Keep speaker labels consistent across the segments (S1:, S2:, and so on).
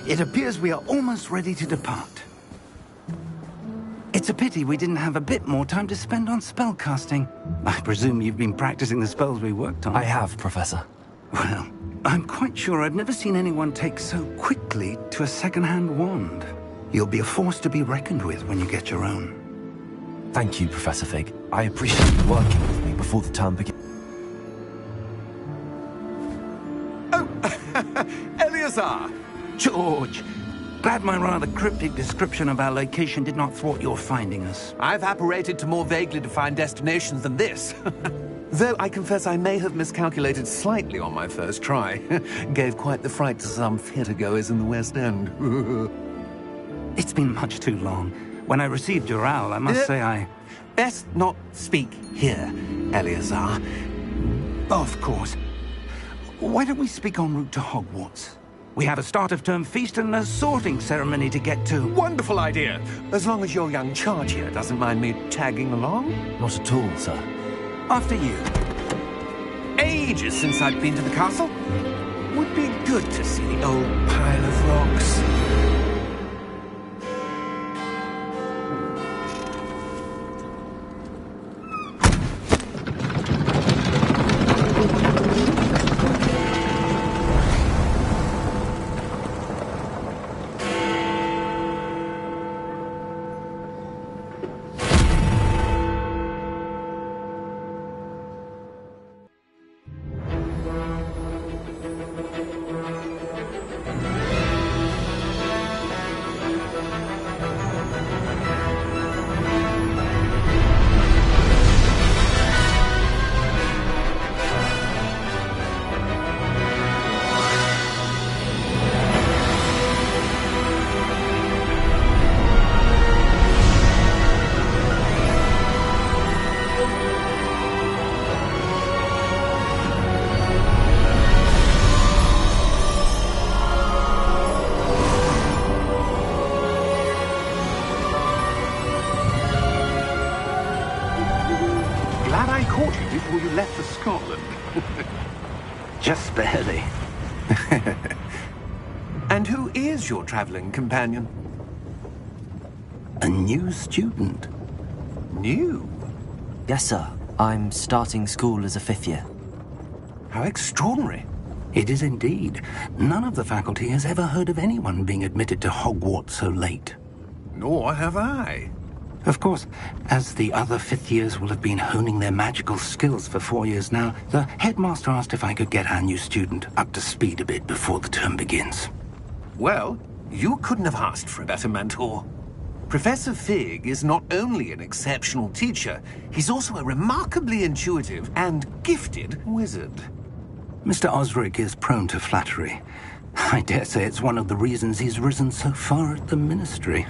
S1: It appears we are almost ready to depart. It's a pity we didn't have a bit more time to spend on spellcasting. I presume you've been practicing the spells we worked on.
S2: I have, Professor.
S1: Well, I'm quite sure I've never seen anyone take so quickly to a second-hand wand. You'll be a force to be reckoned with when you get your own.
S2: Thank you, Professor Fig. I appreciate you working with me before the term begins.
S3: Oh, Eleazar!
S1: George! Glad my rather cryptic description of our location did not thwart your finding us.
S3: I've apparated to more vaguely defined destinations than this. Though I confess I may have miscalculated slightly on my first try. Gave quite the fright to some theatre-goers in the West End.
S1: It's been much too long. When I received your owl, I must say I...
S3: Best not speak here, Eleazar.
S1: Of course. Why don't we speak en route to Hogwarts? We have a start-of-term feast and a sorting ceremony to get to.
S3: Wonderful idea! As long as your young charge here doesn't mind me tagging along.
S2: Not at all, sir.
S1: After you.
S3: Ages since I'd been to the castle. Would be good to see the old pile of rocks.
S1: Before you left for Scotland. Just barely.
S3: And who is your traveling companion?
S1: A new student.
S3: New?
S2: Yes, sir. I'm starting school as a 5th year.
S3: How extraordinary.
S1: It is indeed. None of the faculty has ever heard of anyone being admitted to Hogwarts so late.
S3: Nor have I.
S1: Of course, as the other 5th years will have been honing their magical skills for 4 years now, the headmaster asked if I could get our new student up to speed a bit before the term begins.
S3: Well, you couldn't have asked for a better mentor. Professor Fig is not only an exceptional teacher, he's also a remarkably intuitive and gifted wizard.
S1: Mr. Osric is prone to flattery. I dare say it's one of the reasons he's risen so far at the ministry.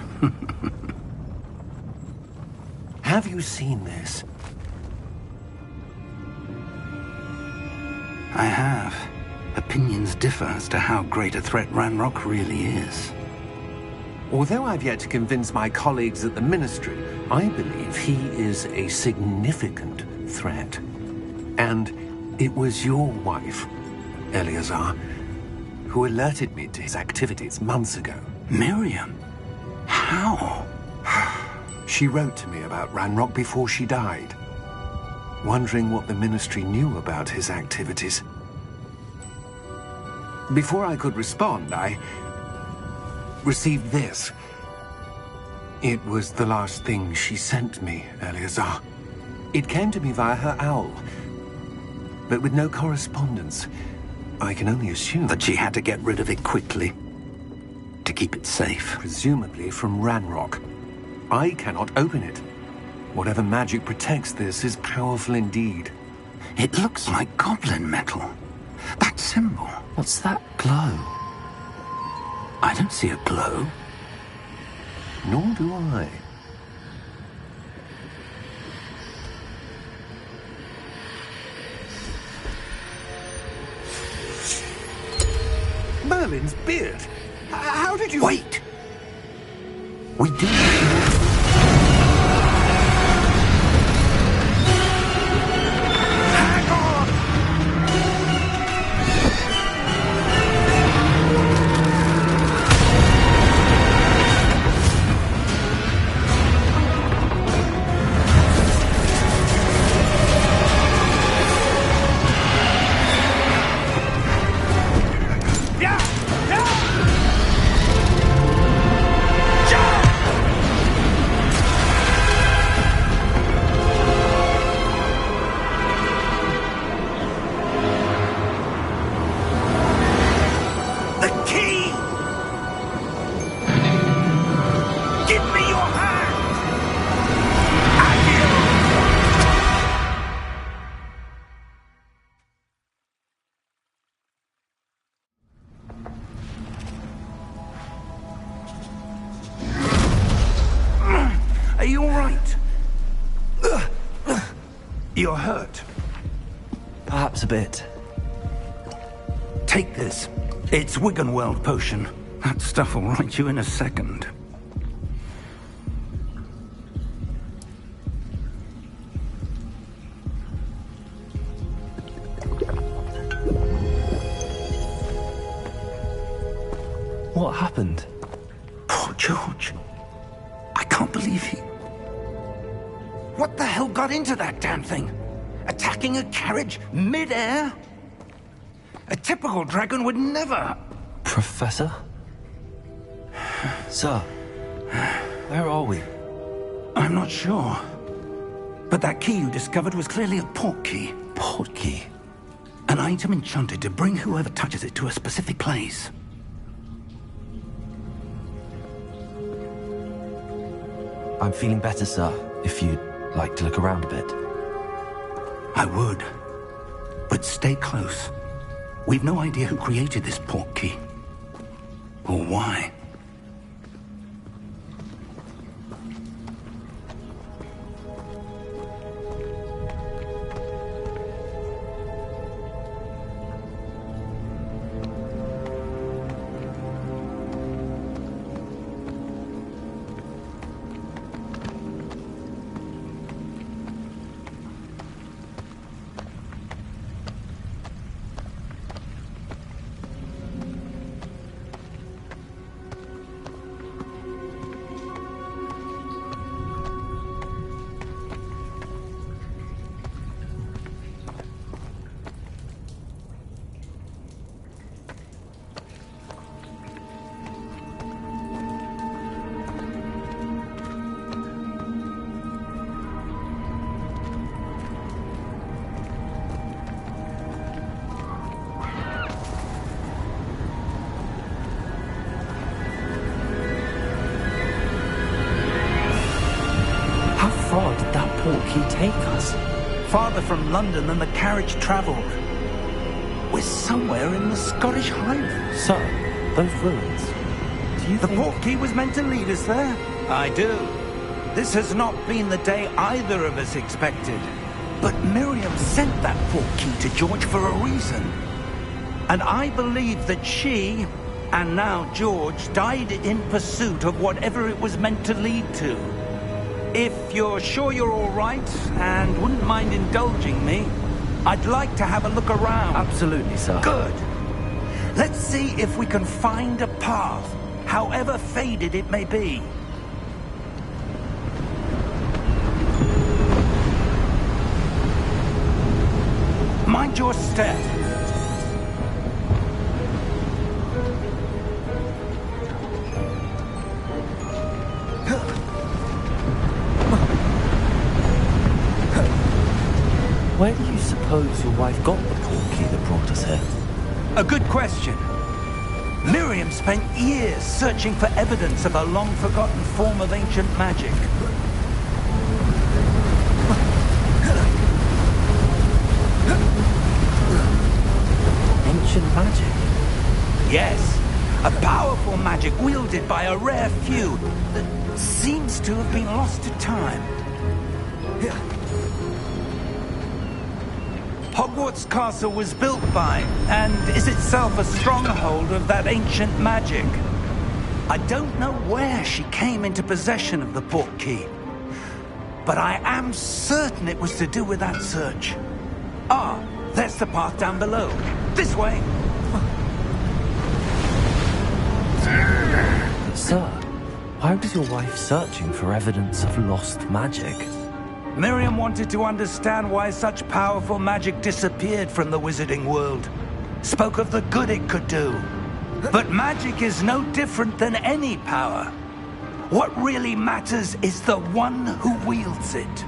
S3: Have you seen this?
S1: I have. Opinions differ as to how great a threat Ranrock really is.
S3: Although I've yet to convince my colleagues at the Ministry, I believe he is a significant threat. And it was your wife, Eleazar, who alerted me to his activities months ago.
S1: Miriam? How?
S3: She wrote to me about Ranrock before she died, wondering what the Ministry knew about his activities. Before I could respond, I received this. It was the last thing she sent me, Eleazar. It came to me via her owl, but with no correspondence. I can only assume
S1: that she had to get rid of it quickly, to keep it safe.
S3: Presumably from Ranrock. I cannot open it. Whatever magic protects this is powerful indeed.
S1: It looks like goblin metal. That symbol.
S2: What's that glow?
S1: I don't see a glow.
S3: Nor do I. Merlin's beard. How did you...
S1: Wait! We do... right. You're hurt.
S2: Perhaps a bit.
S1: Take this. It's Wiggenweld potion. That stuff will right you in a second.
S2: What happened?
S1: Poor George. I can't believe he... What the hell got into that damn thing? Attacking a carriage mid-air? A typical dragon would never...
S2: Professor? Sir, where are we?
S1: I'm not sure. But that key you discovered was clearly a port key.
S2: Port key?
S1: An item enchanted to bring whoever touches it to a specific place.
S2: I'm feeling better, sir, if you'd like to look around a bit.
S1: I would. But stay close. We've no idea who created this port key. Or why.
S2: Take us?
S1: Farther from London than the carriage travelled. We're somewhere in the Scottish Highlands.
S2: Sir, those ruins. Do you
S1: The
S2: think...
S1: port key was meant to lead us there? I do. This has not been the day either of us expected. But Miriam sent that port key to George for a reason. And I believe that she, and now George, died in pursuit of whatever it was meant to lead to. If you're sure you're all right, and wouldn't mind indulging me, I'd like to have a look around.
S2: Absolutely, sir.
S1: Good. Let's see if we can find a path, however faded it may be. Mind your step.
S2: Where do you suppose your wife got the port key that brought us here?
S1: A good question. Miriam spent years searching for evidence of a long-forgotten form of ancient magic.
S2: Ancient magic?
S1: Yes, a powerful magic wielded by a rare few that seems to have been lost to time. Hogwarts Castle was built by, and is itself a stronghold of that ancient magic. I don't know where she came into possession of the port key, but I am certain it was to do with that search. Ah, there's the path down below. This way.
S2: Sir, why was your wife searching for evidence of lost magic?
S1: Miriam wanted to understand why such powerful magic disappeared from the wizarding world. Spoke of the good it could do. But magic is no different than any power. What really matters is the one who wields it.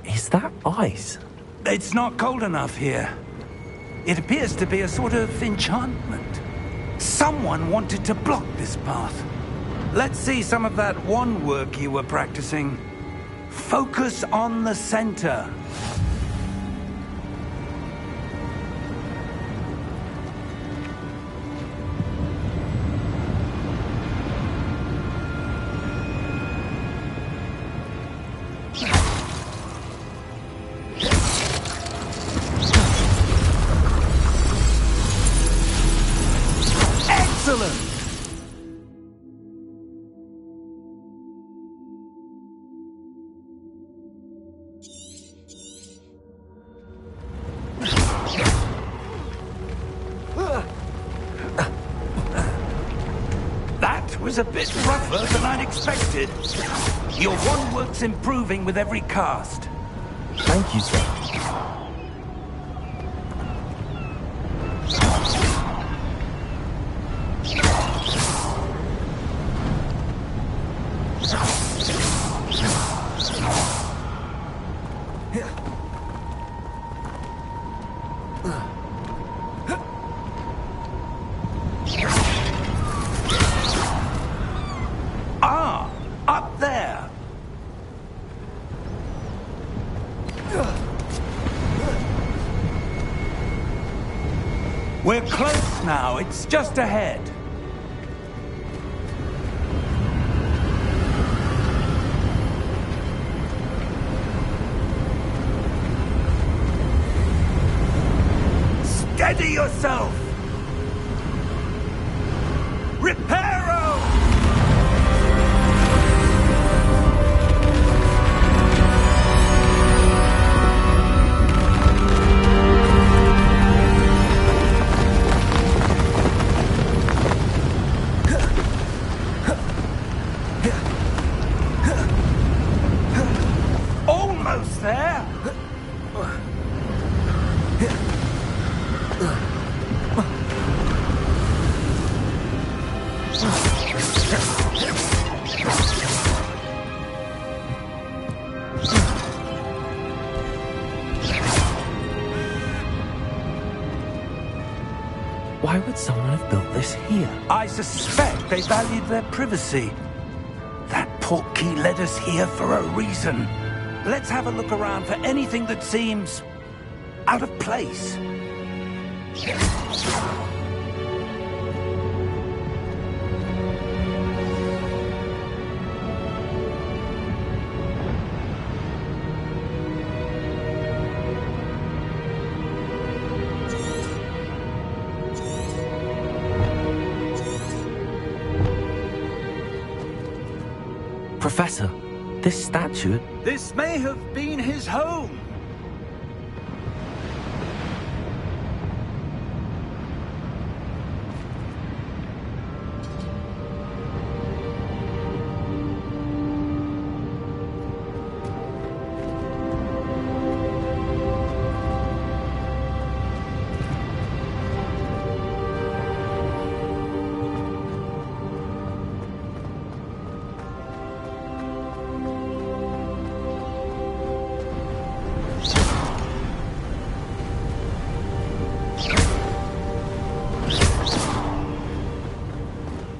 S2: Is that ice?
S1: It's not cold enough here. It appears to be a sort of enchantment. Someone wanted to block this path. Let's see some of that wand work you were practicing. Focus on the center. was a bit rougher than I'd expected. Your wand work's improving with every cast.
S2: Thank you, sir.
S1: Ah, up there. We're close now. It's just ahead. Steady yourself! Reparo! Almost there!
S2: Why would someone have built this here?
S1: I suspect they valued their privacy. That portkey led us here for a reason. Let's have a look around for anything that seems out of place.
S2: Professor, this statue...
S1: This may have been his home.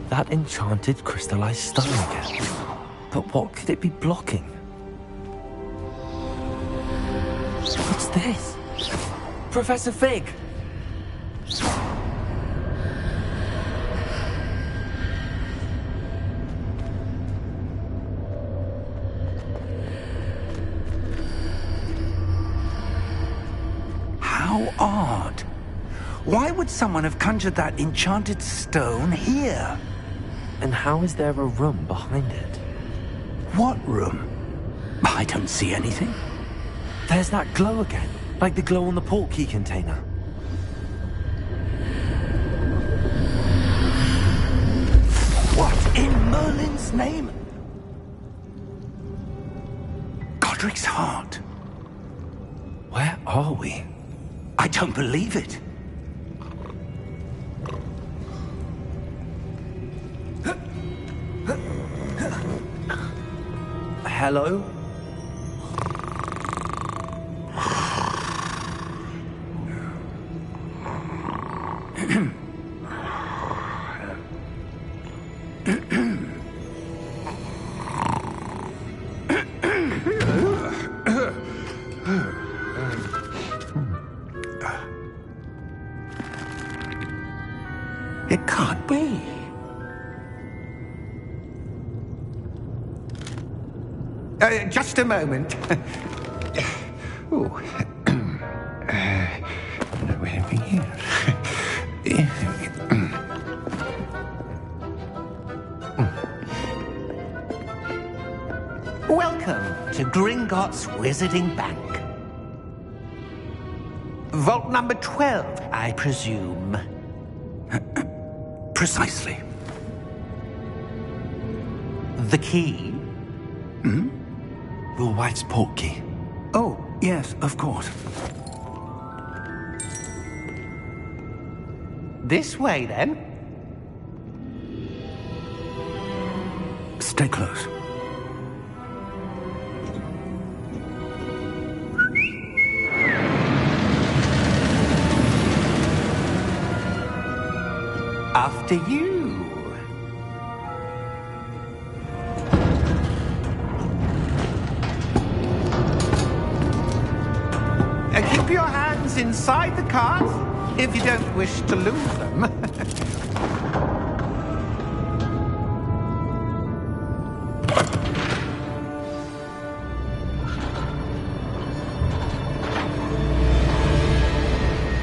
S2: That enchanted crystallized stone again. But what could it be blocking? What's this? Professor Fig!
S1: How odd. Why would someone have conjured that enchanted stone here?
S2: And how is there a room behind it?
S1: What room? I don't see anything.
S2: There's that glow again, like the glow on the portkey container.
S1: What in Merlin's name? Godric's heart.
S2: Where are we?
S1: I don't believe it.
S2: Hello?
S3: It can't be. Just a moment. Oh. Anything here?
S4: Welcome to Gringotts Wizarding Bank. Vault number 12, I presume.
S1: Precisely.
S4: The key?
S2: Your wife's portkey.
S1: Oh, yes, of course.
S4: This way, then.
S1: Stay close.
S4: After you. Keep your hands inside the cart if you don't wish to lose them.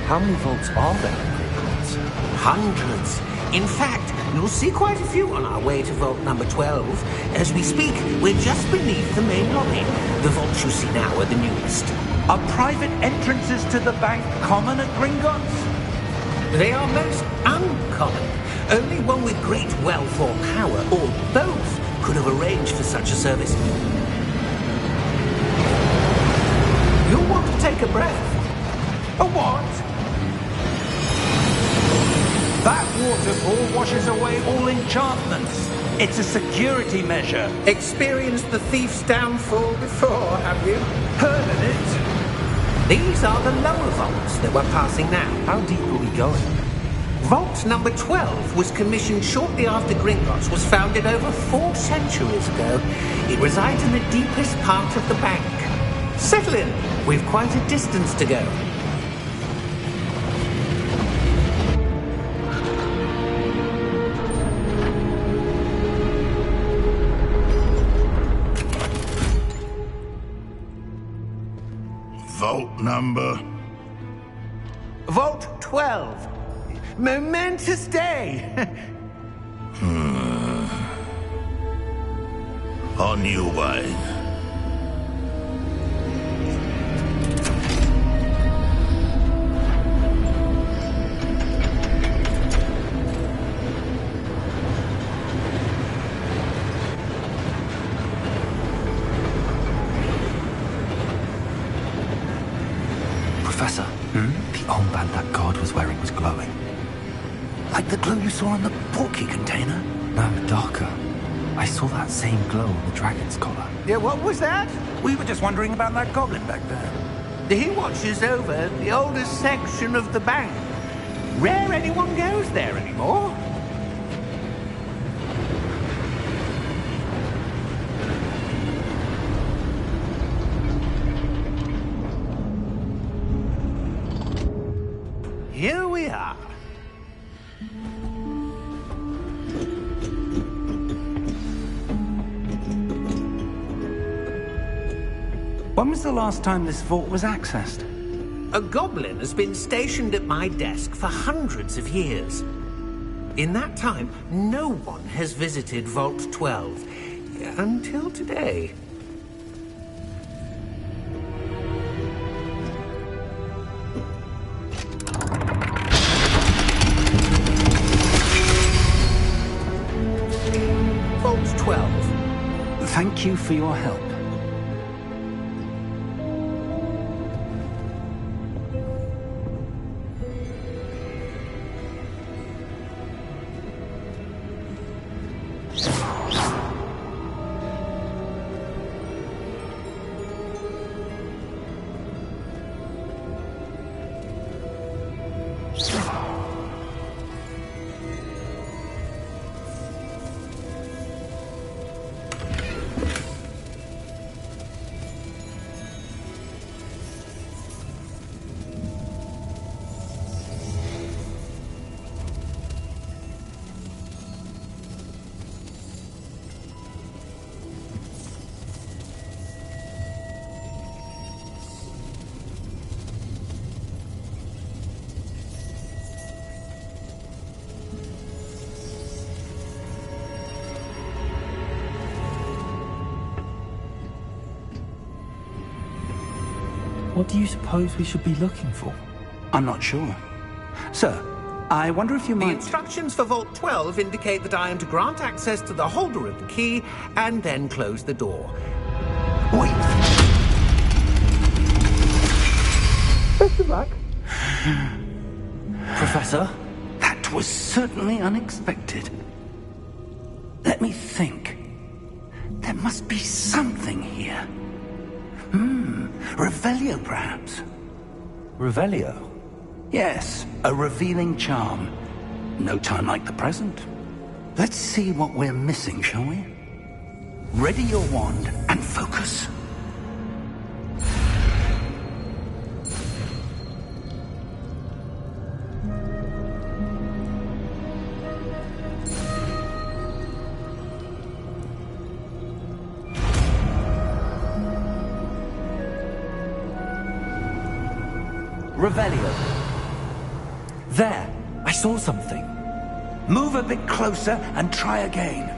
S2: How many vaults are there in Hogwarts?
S4: Hundreds. In fact, you'll see quite a few on our way to vault number 12. As we speak, we're just beneath the main lobby. The vaults you see now are the newest.
S1: Are private entrances to the bank common at Gringotts?
S4: They are most uncommon. Only one with great wealth or power, or both, could have arranged for such a service. You'll want to take a breath.
S1: A what? That waterfall washes away all enchantments. It's a security measure.
S4: Experienced the thief's downfall before, have you?
S1: Heard of it?
S4: These are the lower vaults that we're passing now.
S2: How deep are we going?
S4: Vault number 12 was commissioned shortly after Gringotts was founded over 4 centuries ago. It resides in the deepest part of the bank. Settle in. We've quite a distance to go.
S5: Vault number?
S4: Vault 12. Momentous day.
S5: On your way.
S2: Professor, the armband that guard was wearing was glowing.
S1: Like the glow you saw on the portkey container?
S2: No, darker. I saw that same glow on the dragon's collar.
S4: Yeah, what was that?
S1: We were just wondering about that goblin back there.
S4: He watches over the oldest section of the bank. Rare anyone goes there anymore. Here we are.
S1: When was the last time this vault was accessed?
S4: A goblin has been stationed at my desk for hundreds of years. In that time, no one has visited Vault 12 until today. Vault 12.
S1: Thank you for your help.
S2: What do you suppose we should be looking for?
S1: I'm not sure. Sir, I wonder if you
S4: The
S1: might...
S4: instructions for Vault 12 indicate that I am to grant access to the holder of the key and then close the door.
S1: Wait!
S4: Best of luck.
S2: Professor?
S1: That was certainly unexpected. Let me think. There must be something here. Revelio, perhaps?
S2: Revelio?
S1: Yes, a revealing charm. No time like the present. Let's see what we're missing, shall we? Ready your wand and focus. Revelio.
S2: There! I saw something.
S1: Move a bit closer and try again.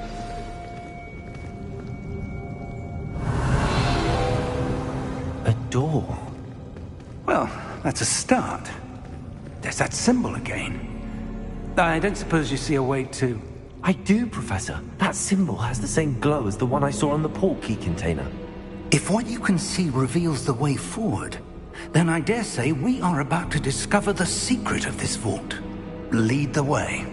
S2: A door.
S1: Well, that's a start. There's that symbol again. I don't suppose you see a way to...
S2: I do, Professor. That symbol has the same glow as the one I saw on the port key container.
S1: If what you can see reveals the way forward, then I dare say we are about to discover the secret of this vault. Lead the way.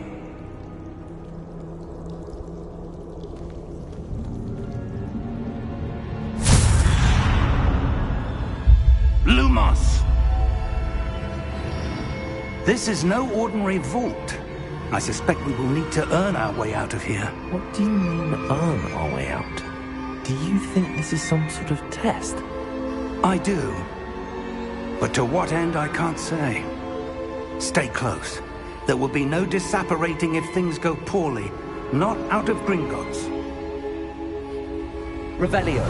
S1: Lumos! This is no ordinary vault. I suspect we will need to earn our way out of here.
S2: What do you mean, earn our way out? Do you think this is some sort of test?
S1: I do. But to what end, I can't say. Stay close. There will be no disapparating if things go poorly. Not out of Gringotts. Revelio.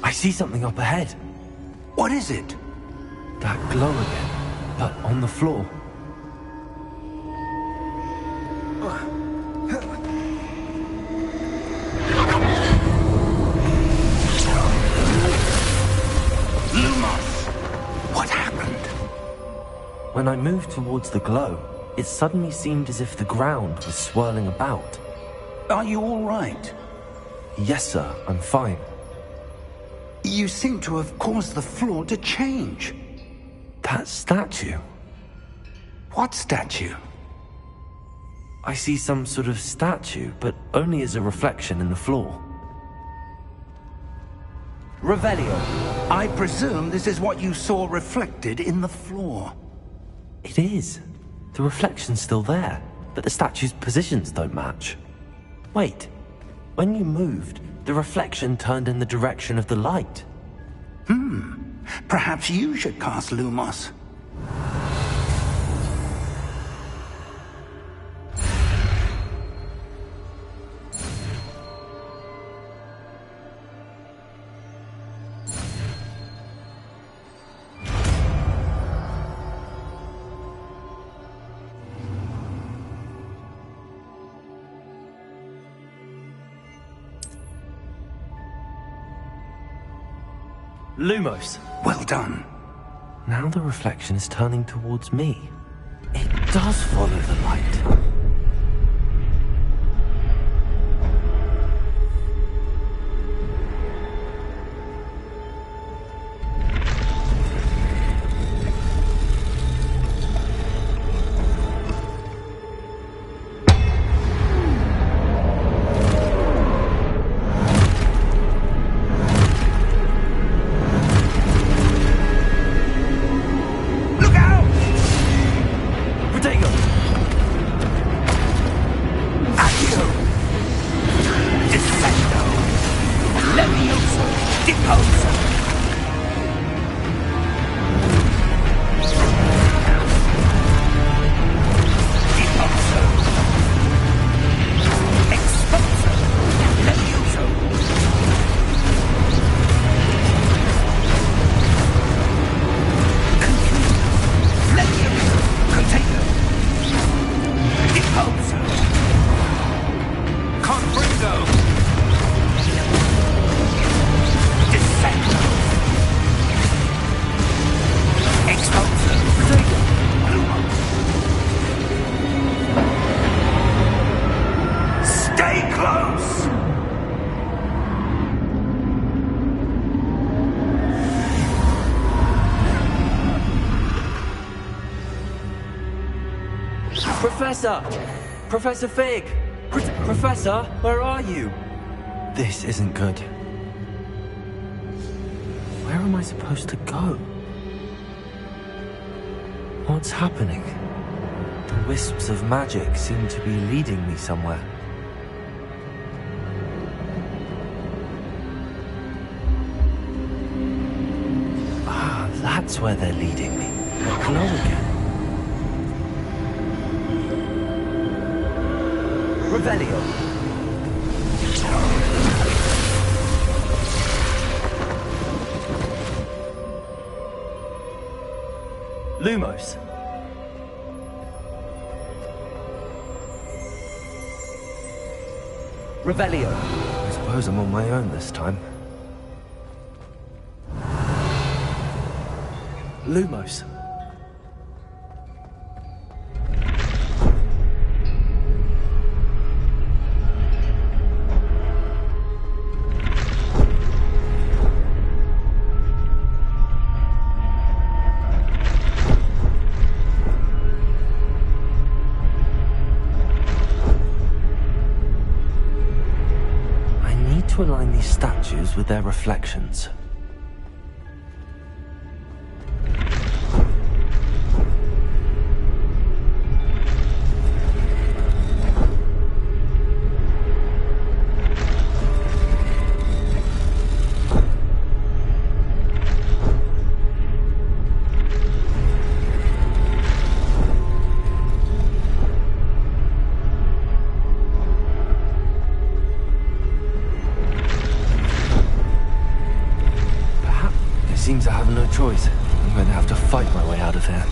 S2: I see something up ahead.
S1: What is it?
S2: That glow again, but on the floor.
S1: Lumos! What happened?
S2: When I moved towards the glow, it suddenly seemed as if the ground was swirling about.
S1: Are you all right?
S2: Yes, sir, I'm fine.
S1: You seem to have caused the floor to change.
S2: That statue.
S1: What statue?
S2: I see some sort of statue, but only as a reflection in the floor.
S1: Revelio, I presume this is what you saw reflected in the floor.
S2: It is. The reflection's still there, but the statue's positions don't match. Wait, when you moved, the reflection turned in the direction of the light.
S1: Perhaps you should cast Lumos.
S2: Lumos!
S1: Well done.
S2: Now the reflection is turning towards me. It does follow the light. Professor! Professor Fig! Professor, where are you? This isn't good. Where am I supposed to go? What's happening? The wisps of magic seem to be leading me somewhere. Ah, that's where they're leading me. Hello again. Revelio. Lumos. Revelio. I suppose I'm on my own this time. Lumos. To align these statues with their reflections. Seems I have no choice. I'm going to have to fight my way out of here.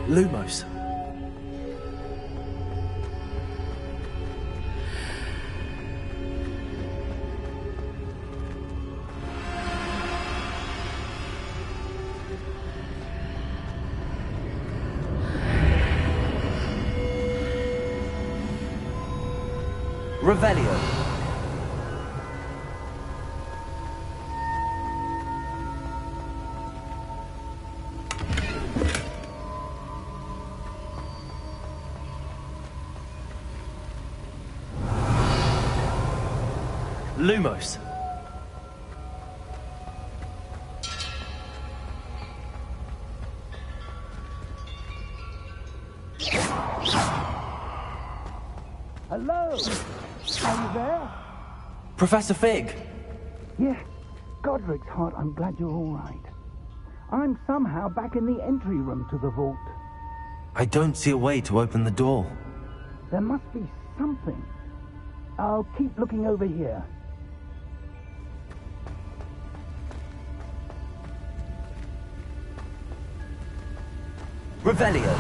S2: Lumos. Revelio. Lumos. Revelio.
S1: Hello? Are you there?
S2: Professor Fig!
S1: Yeah, Godric's heart, I'm glad you're all right. I'm somehow back in the entry room to the vault.
S2: I don't see a way to open the door.
S1: There must be something. I'll keep looking over here.
S2: Revelio!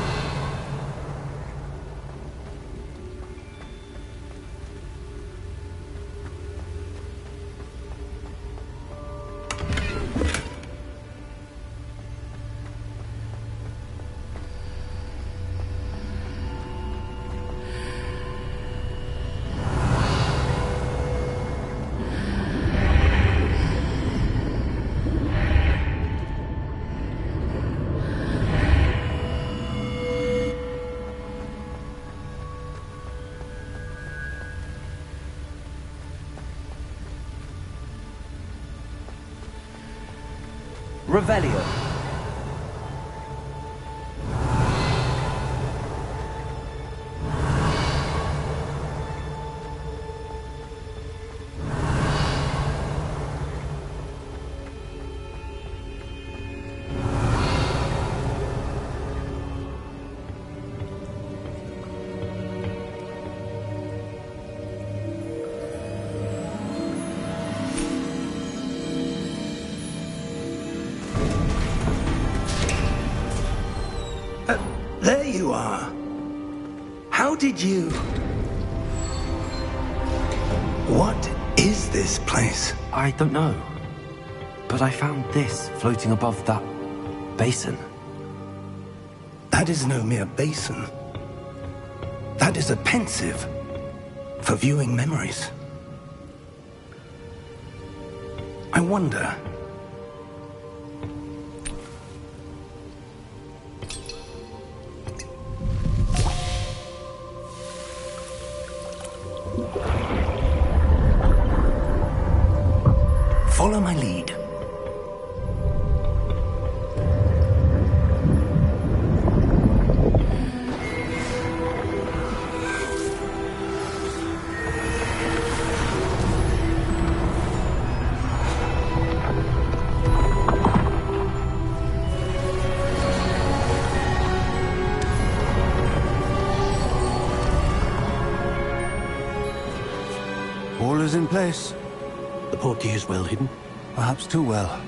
S2: Revelio.
S1: There you are. How did you... What is this place?
S2: I don't know. But I found this floating above that basin.
S1: That is no mere basin. That is a pensive for viewing memories. I wonder... Follow my lead.
S6: All is in place.
S3: The portkey is well hidden.
S6: Perhaps too well.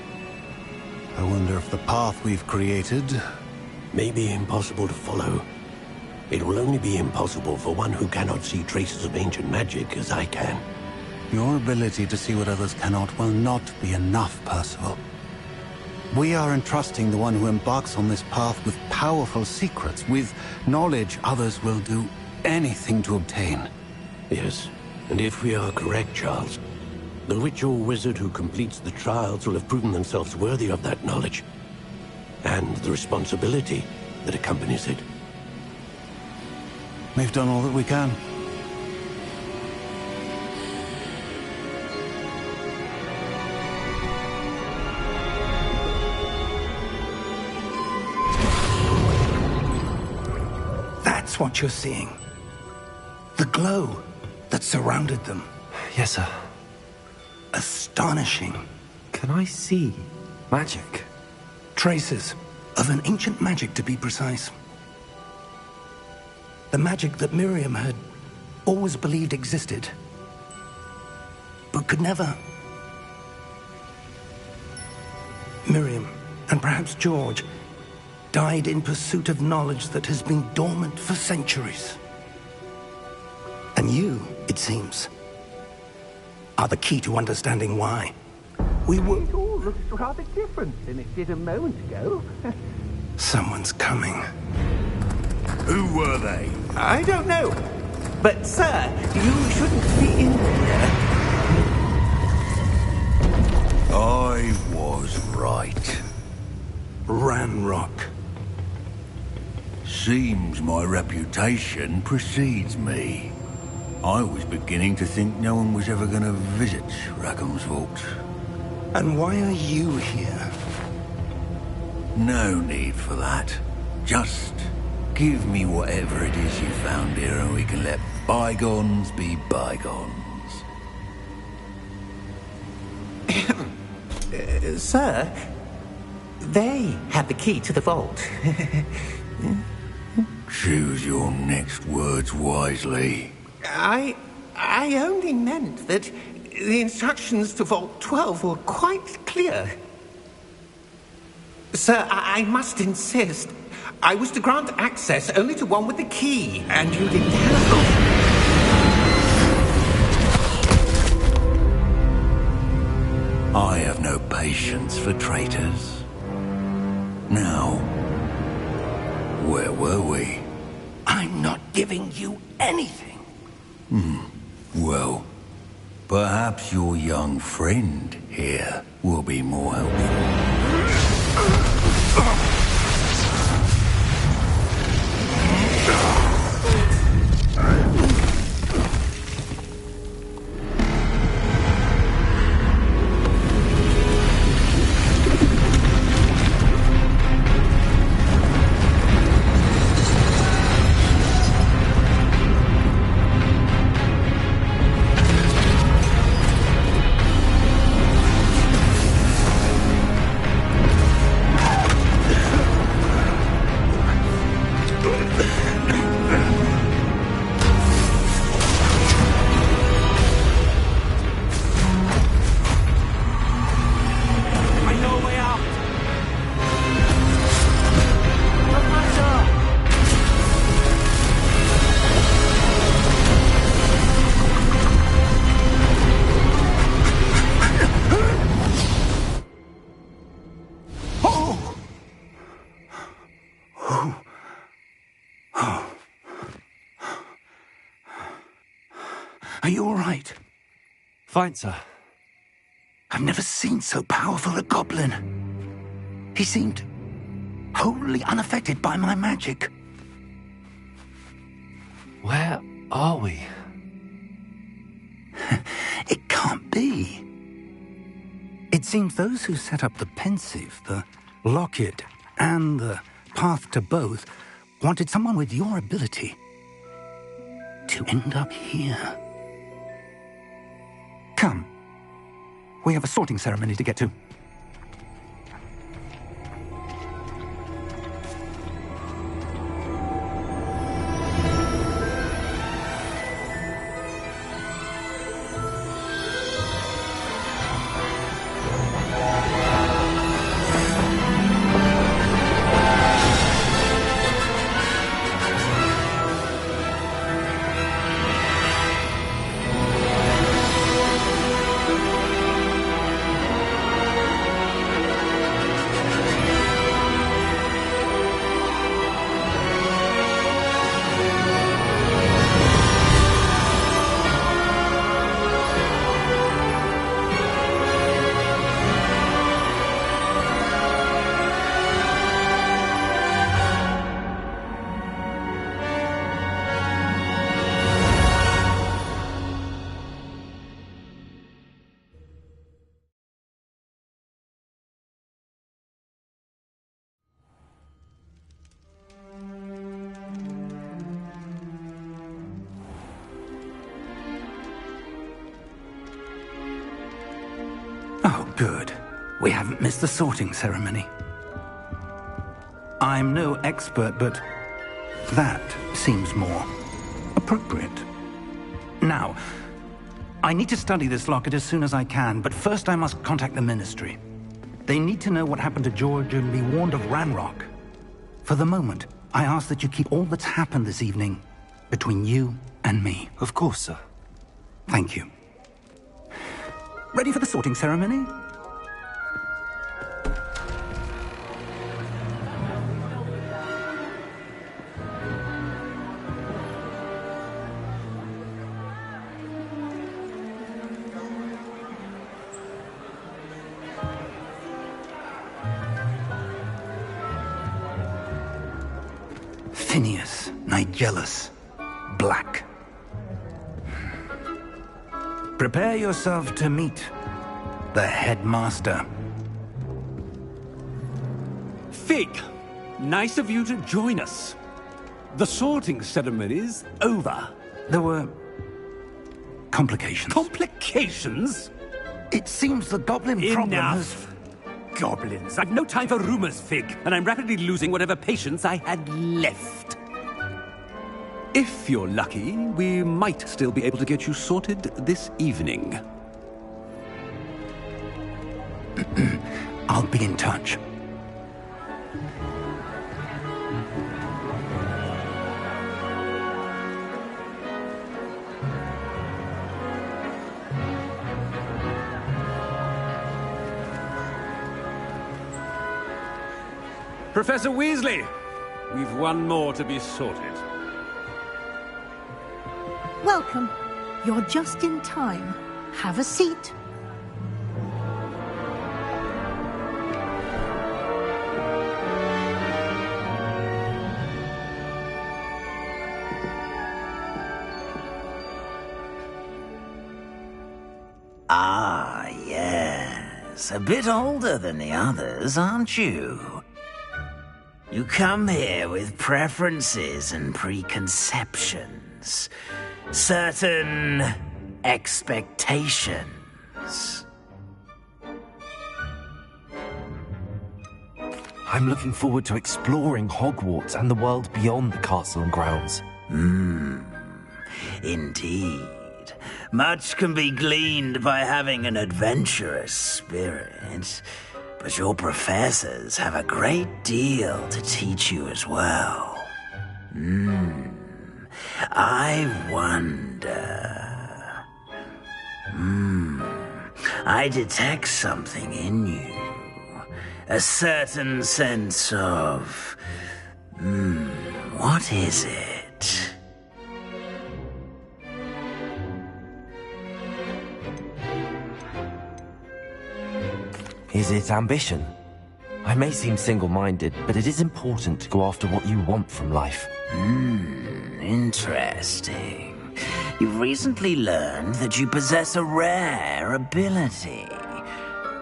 S6: I wonder if the path we've created...
S3: May be impossible to follow. It will only be impossible for one who cannot see traces of ancient magic as I can.
S6: Your ability to see what others cannot will not be enough, Percival. We are entrusting the one who embarks on this path with powerful secrets, with knowledge others will do anything to obtain.
S3: Yes, and if we are correct, Charles, the witch or wizard who completes the trials will have proven themselves worthy of that knowledge, and the responsibility that accompanies it.
S6: We've done all that we can.
S1: That's what you're seeing. The glow that surrounded them.
S2: Yes, sir.
S1: Astonishing.
S2: Can I see magic?
S1: Traces of an ancient magic, to be precise. The magic that Miriam had always believed existed, but could never. Miriam, and perhaps George, died in pursuit of knowledge that has been dormant for centuries. And you, it seems, are the key to understanding why. We were...
S4: It all looks rather different than it did a moment ago.
S1: Someone's coming.
S5: Who were they?
S4: I don't know. But, sir, you shouldn't be in here.
S5: I was right.
S1: Ranrock.
S5: Seems my reputation precedes me. I was beginning to think no one was ever going to visit Rackham's vault.
S1: And why are you here?
S5: No need for that. Just give me whatever it is you found here and we can let bygones be bygones.
S4: Sir, they had the key to the vault.
S5: Choose your next words wisely.
S4: I only meant that the instructions to Vault 12 were quite clear. Sir, I must insist. I was to grant access only to one with the key, and you didn't have...
S5: I have no patience for traitors. Now, where were we?
S1: I'm not giving you anything.
S5: Well, perhaps your young friend here will be more helpful.
S1: Are you all right?
S2: Fine, sir.
S1: I've never seen so powerful a goblin. He seemed wholly unaffected by my magic.
S2: Where are we?
S1: It can't be. It seems those who set up the pensive, the locket, and the path to both wanted someone with your ability to end up here. Come. We have a sorting ceremony to get to. Oh, good. We haven't missed the sorting ceremony. I'm no expert, but that seems more appropriate. Now, I need to study this locket as soon as I can, but first I must contact the Ministry. They need to know what happened to George and be warned of Ranrock. For the moment, I ask that you keep all that's happened this evening between you and me.
S2: Of course, sir.
S1: Thank you. Ready for the sorting ceremony? Phineas, Nigellus, Black. Prepare yourself to meet the headmaster.
S3: Fig, nice of you to join us. The sorting ceremony's over.
S1: There were complications.
S7: Complications?
S1: It seems the goblin problem has...
S7: Enough! Goblins. I've no time for rumors, Fig, and I'm rapidly losing whatever patience I had left. If you're lucky, we might still be able to get you sorted this evening.
S1: I'll be in touch.
S7: Professor Weasley, we've one more to be sorted.
S8: Welcome. You're just in time. Have a seat.
S9: Ah, yes. A bit older than the others, aren't you? You come here with preferences and preconceptions. Certain expectations.
S2: I'm looking forward to exploring Hogwarts and the world beyond the castle and grounds.
S9: Indeed. Much can be gleaned by having an adventurous spirit, but your professors have a great deal to teach you as well. I wonder... I detect something in you. A certain sense of... what is it?
S2: Is it ambition? I may seem single-minded, but it is important to go after what you want from life.
S9: Interesting. You've recently learned that you possess a rare ability.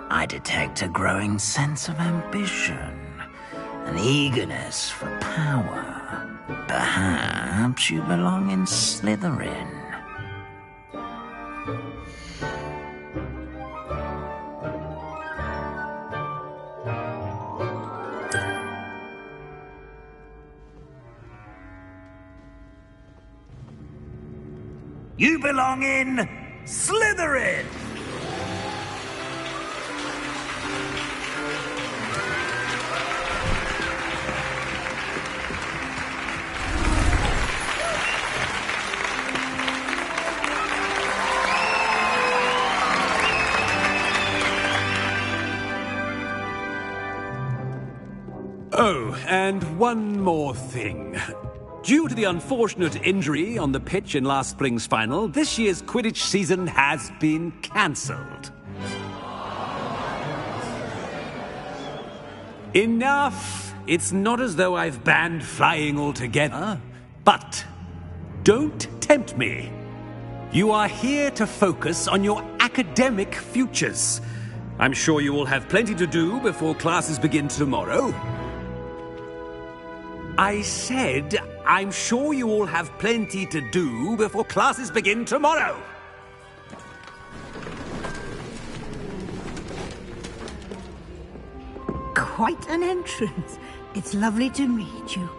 S9: I detect a growing sense of ambition, an eagerness for power. Perhaps you belong in Slytherin. You belong in Slytherin!
S7: Oh, and one more thing. Due to the unfortunate injury on the pitch in last spring's final, this year's Quidditch season has been cancelled. Enough! It's not as though I've banned flying altogether. But don't tempt me. You are here to focus on your academic futures. I'm sure you will have plenty to do before classes begin tomorrow. I said, I'm sure you all have plenty to do before classes begin tomorrow.
S8: Quite an entrance. It's lovely to meet you.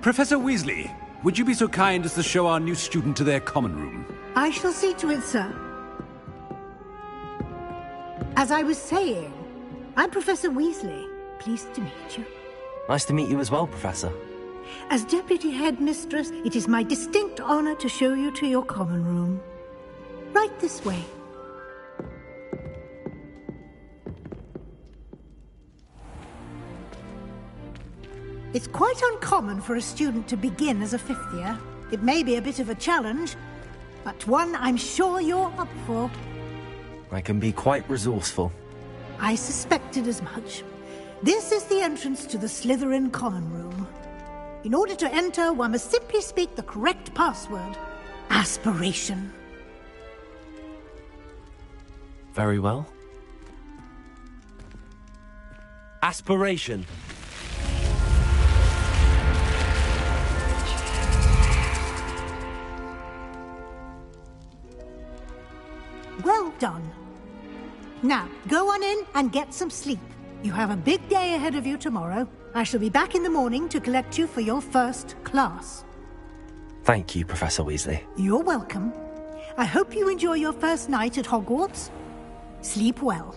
S7: Professor Weasley, would you be so kind as to show our new student to their common room?
S8: I shall see to it, sir. As I was saying, I'm Professor Weasley. Pleased to meet you.
S2: Nice to meet you as well, Professor.
S8: As Deputy Headmistress, it is my distinct honor to show you to your common room. Right this way. It's quite uncommon for a student to begin as a fifth year. It may be a bit of a challenge, but one I'm sure you're up for.
S2: I can be quite resourceful.
S8: I suspected as much. This is the entrance to the Slytherin common room. In order to enter, one must simply speak the correct password. Aspiration.
S2: Very well. Aspiration.
S8: done. Now, go on in and get some sleep. You have a big day ahead of you tomorrow. I shall be back in the morning to collect you for your first class.
S2: Thank you, Professor Weasley.
S8: You're welcome. I hope you enjoy your first night at Hogwarts. Sleep well.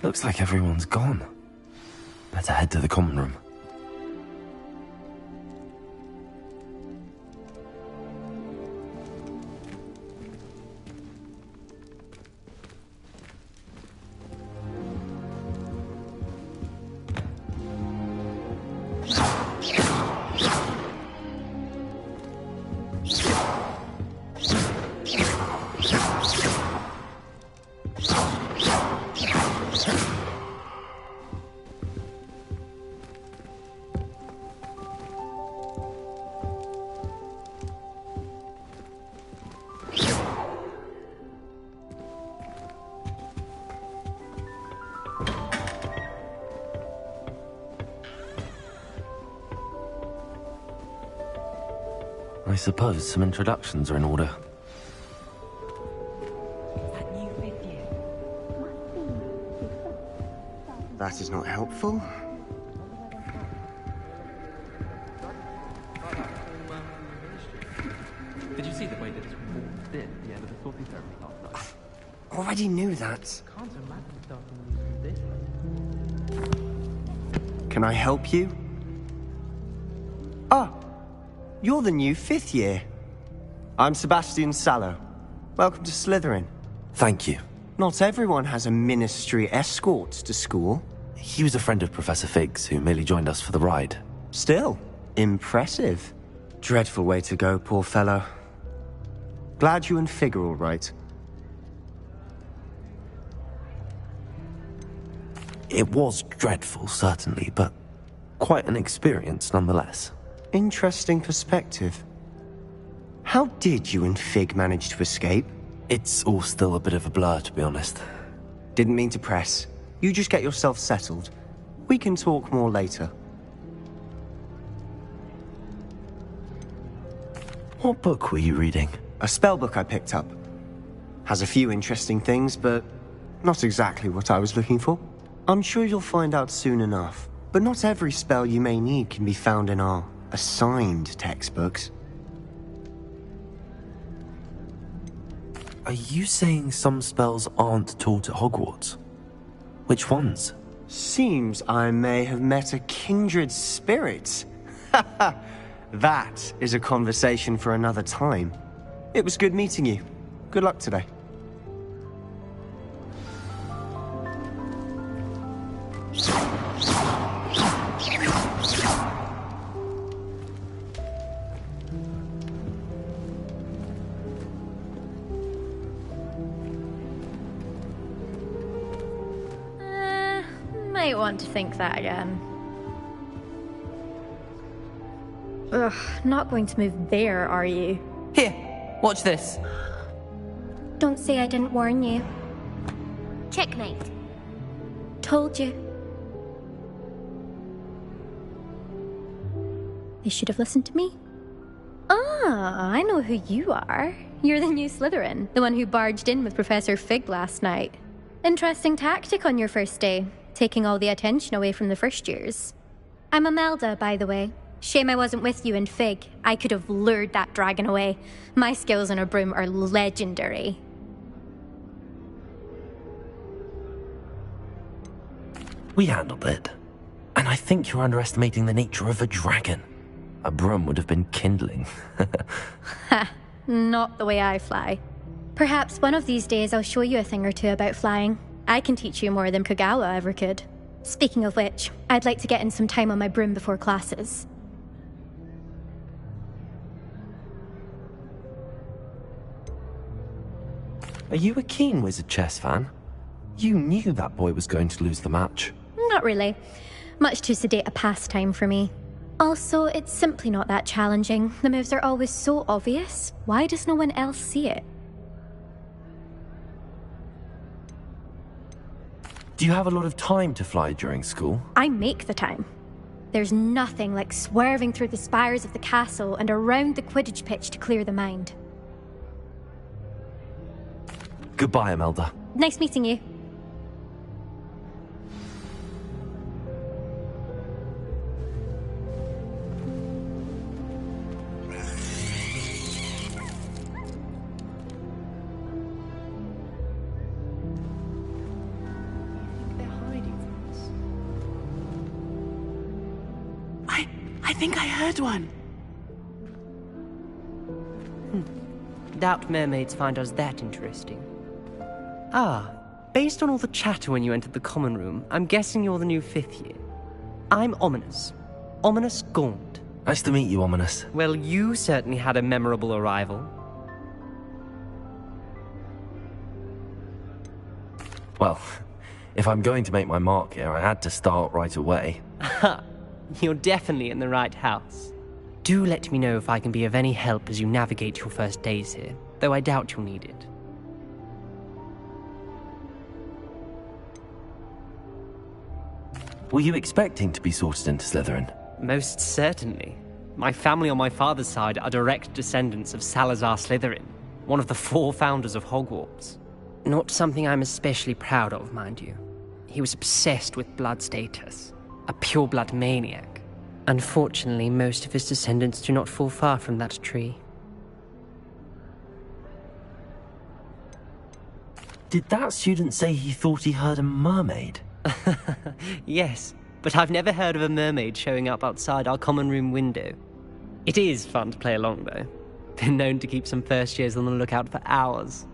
S2: Looks like everyone's gone. Better head to the common room. I suppose some introductions are in order.
S10: That is not helpful.
S11: Did you see the way that this report did at the end of the sorting ceremony last night?
S10: Already knew that.
S11: Can't imagine starting this.
S10: Can I help you? Ah, you're the new 5th year. I'm Sebastian Sallow. Welcome to Slytherin.
S2: Thank you.
S10: Not everyone has a ministry escort to school.
S2: He was a friend of Professor Fig's, who merely joined us for the ride.
S10: Still, impressive. Dreadful way to go, poor fellow. Glad you and Fig are all right.
S2: It was dreadful, certainly, but quite an experience nonetheless.
S10: Interesting perspective. How did you and Fig manage to escape?
S2: It's all still a bit of a blur, to be honest.
S10: Didn't mean to press. You just get yourself settled. We can talk more later.
S2: What book were you reading?
S10: A spell book I picked up. Has a few interesting things, but not exactly what I was looking for. I'm sure you'll find out soon enough. But not every spell you may need can be found in our assigned textbooks.
S2: Are you saying some spells aren't taught at Hogwarts? Which ones?
S10: Seems I may have met a kindred spirit. That is a conversation for another time. It was good meeting you. Good luck today.
S12: Might want to think that again. Ugh, not going to move there, are you?
S11: Here, watch this.
S13: Don't say I didn't warn you. Checkmate. Told you.
S12: They should have listened to me. Ah, I know who you are. You're the new Slytherin, the one who barged in with Professor Fig last night. Interesting tactic on your first day, taking all the attention away from the first years.
S13: I'm Imelda, by the way. Shame I wasn't with you and Fig. I could have lured that dragon away. My skills on a broom are legendary.
S2: We handled it. And I think you're underestimating the nature of a dragon. A broom would have been kindling.
S12: Ha, not the way I fly.
S13: Perhaps one of these days I'll show you a thing or two about flying.
S12: I can teach you more than Kogawa ever could.
S13: Speaking of which, I'd like to get in some time on my broom before classes.
S2: Are you a keen Wizard chess fan? You knew that boy was going to lose the match.
S13: Not really. Much too sedate a pastime for me. Also, it's simply not that challenging. The moves are always so obvious. Why does no one else see it?
S2: Do you have a lot of time to fly during school?
S13: I make the time. There's nothing like swerving through the spires of the castle and around the Quidditch pitch to clear the mind.
S2: Goodbye, Imelda.
S13: Nice meeting you.
S14: I think I heard one. Doubt mermaids find us that interesting. Ah, based on all the chatter when you entered the common room, I'm guessing you're the new 5th year. I'm Ominous. Ominous Gaunt.
S2: Nice to meet you, Ominous.
S14: Well, you certainly had a memorable arrival.
S2: Well, if I'm going to make my mark here, I had to start right away.
S14: Ha! You're definitely in the right house. Do let me know if I can be of any help as you navigate your first days here, though I doubt you'll need it.
S2: Were you expecting to be sorted into Slytherin?
S14: Most certainly. My family on my father's side are direct descendants of Salazar Slytherin, one of the 4 founders of Hogwarts. Not something I'm especially proud of, mind you. He was obsessed with blood status. A pure-blood maniac. Unfortunately, most of his descendants do not fall far from that tree.
S2: Did that student say he thought he heard a mermaid?
S14: Yes, but I've never heard of a mermaid showing up outside our common room window. It is fun to play along, though. Been known to keep some first years on the lookout for hours.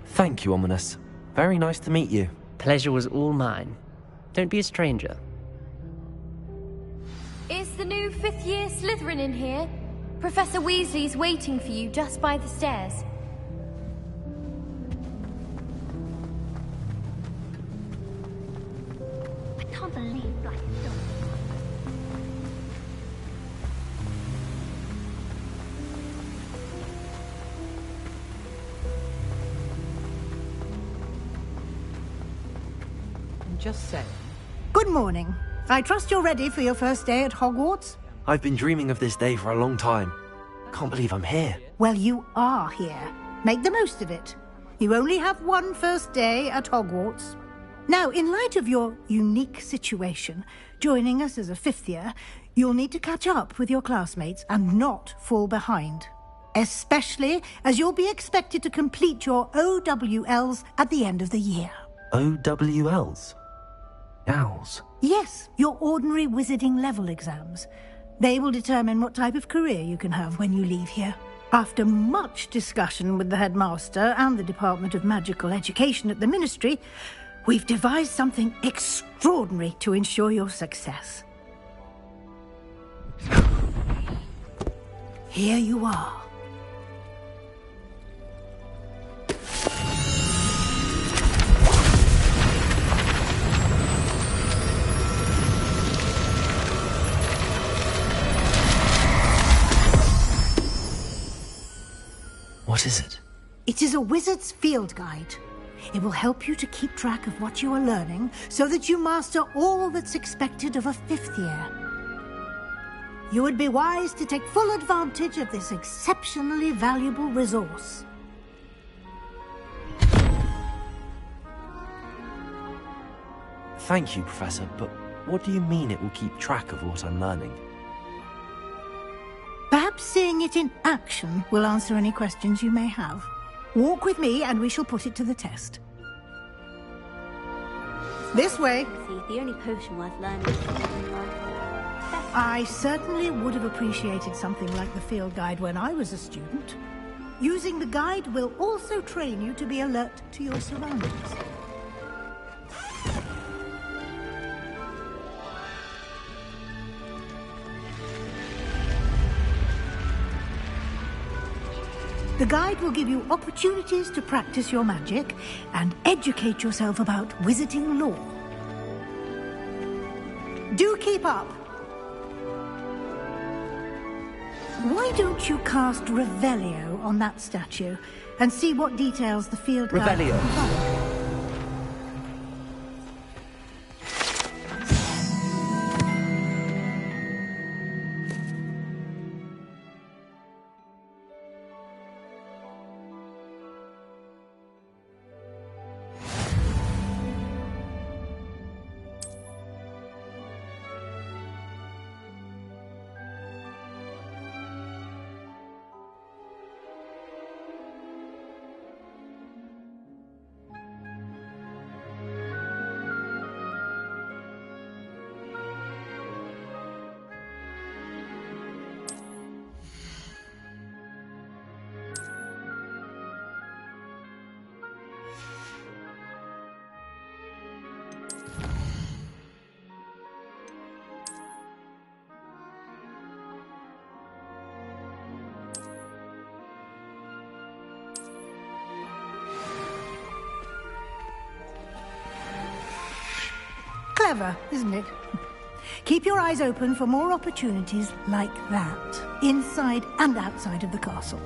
S2: Thank you, Ominous. Very nice to meet you.
S14: Pleasure was all mine. Don't be a stranger.
S15: Is the new 5th year Slytherin in here? Professor Weasley's waiting for you just by the stairs.
S13: I can't believe Black is done.
S16: Just saying.
S8: Good morning. I trust you're ready for your first day at Hogwarts?
S2: I've been dreaming of this day for a long time. Can't believe I'm here.
S8: Well, you are here. Make the most of it. You only have one first day at Hogwarts. Now, in light of your unique situation, joining us as a 5th year, you'll need to catch up with your classmates and not fall behind. Especially as you'll be expected to complete your OWLs at the end of the year.
S2: OWLs? Owls?
S8: Yes, your ordinary wizarding level exams. They will determine what type of career you can have when you leave here. After much discussion with the headmaster and the Department of Magical Education at the Ministry, we've devised something extraordinary to ensure your success. Here you are.
S2: What is it?
S8: It is a wizard's field guide. It will help you to keep track of what you are learning so that you master all that's expected of a 5th year. You would be wise to take full advantage of this exceptionally valuable resource.
S2: Thank you, Professor, but what do you mean it will keep track of what I'm learning?
S8: Perhaps seeing it in action will answer any questions you may have. Walk with me and we shall put it to the test. This way.
S17: The only potion worth learning is
S8: I certainly would have appreciated something like the field guide when I was a student. Using the guide will also train you to be alert to your surroundings. The guide will give you opportunities to practice your magic and educate yourself about wizarding lore. Do keep up. Why don't you cast Revelio on that statue and see what details the field guide
S2: Revelio.
S8: provide? Clever, isn't it? Keep your eyes open for more opportunities like that, inside and outside of the castle.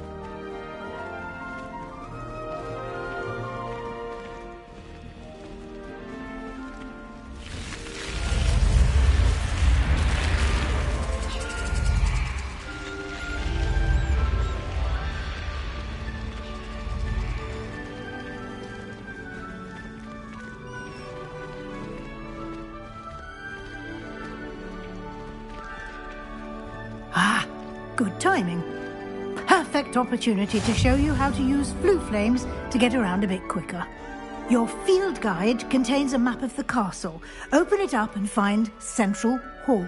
S8: Good timing. Perfect opportunity to show you how to use flue flames to get around a bit quicker. Your field guide contains a map of the castle. Open it up and find Central Hall.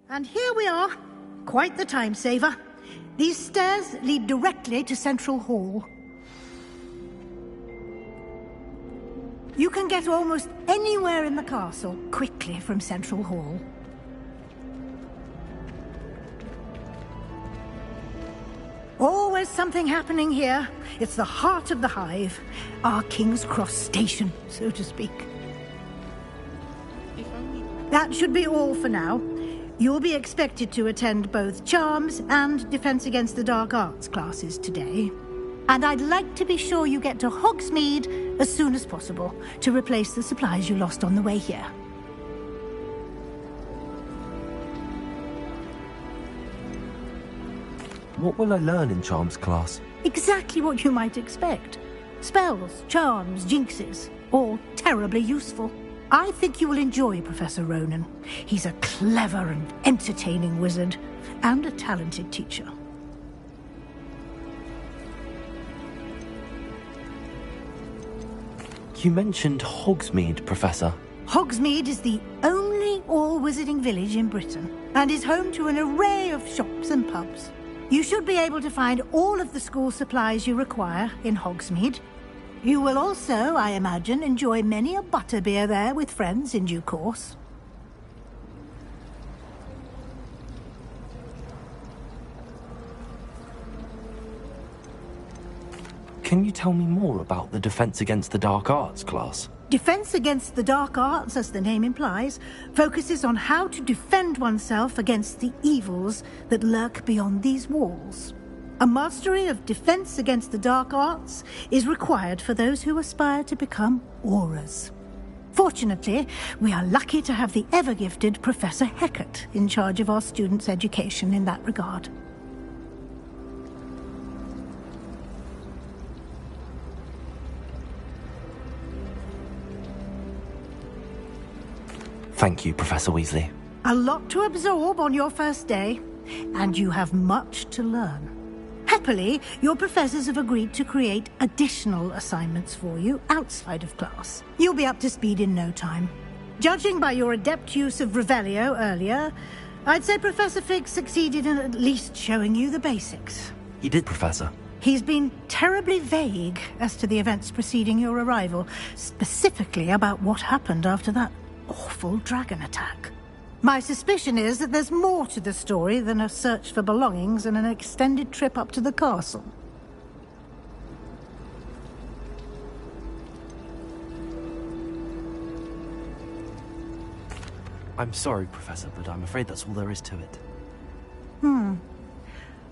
S8: And here we are. Quite the time saver. These stairs lead directly to Central Hall. You can get almost anywhere in the castle quickly from Central Hall. Always something happening here. It's the heart of the hive. Our King's Cross station, so to speak. That should be all for now. You'll be expected to attend both Charms and Defense Against the Dark Arts classes today. And I'd like to be sure you get to Hogsmeade as soon as possible to replace the supplies you lost on the way here.
S2: What will I learn in Charms class?
S8: Exactly what you might expect. Spells, charms, jinxes, all terribly useful. I think you will enjoy Professor Ronan. He's a clever and entertaining wizard, and a talented teacher.
S2: You mentioned Hogsmeade, Professor.
S8: Hogsmeade is the only all-wizarding village in Britain, and is home to an array of shops and pubs. You should be able to find all of the school supplies you require in Hogsmeade. You will also, I imagine, enjoy many a butterbeer there with friends in due course.
S2: Can you tell me more about the Defense Against the Dark Arts class?
S8: Defense Against the Dark Arts, as the name implies, focuses on how to defend oneself against the evils that lurk beyond these walls. A mastery of Defense Against the Dark Arts is required for those who aspire to become auras. Fortunately, we are lucky to have the ever-gifted Professor Hecat in charge of our students' education in that regard.
S2: Thank you, Professor Weasley.
S8: A lot to absorb on your first day, and you have much to learn. Happily, your professors have agreed to create additional assignments for you outside of class. You'll be up to speed in no time. Judging by your adept use of Revelio earlier, I'd say Professor Fig succeeded in at least showing you the basics.
S2: He did, Professor.
S8: He's been terribly vague as to the events preceding your arrival, specifically about what happened after that awful dragon attack. My suspicion is that there's more to the story than a search for belongings and an extended trip up to the castle.
S2: I'm sorry, Professor, but I'm afraid that's all there is to it.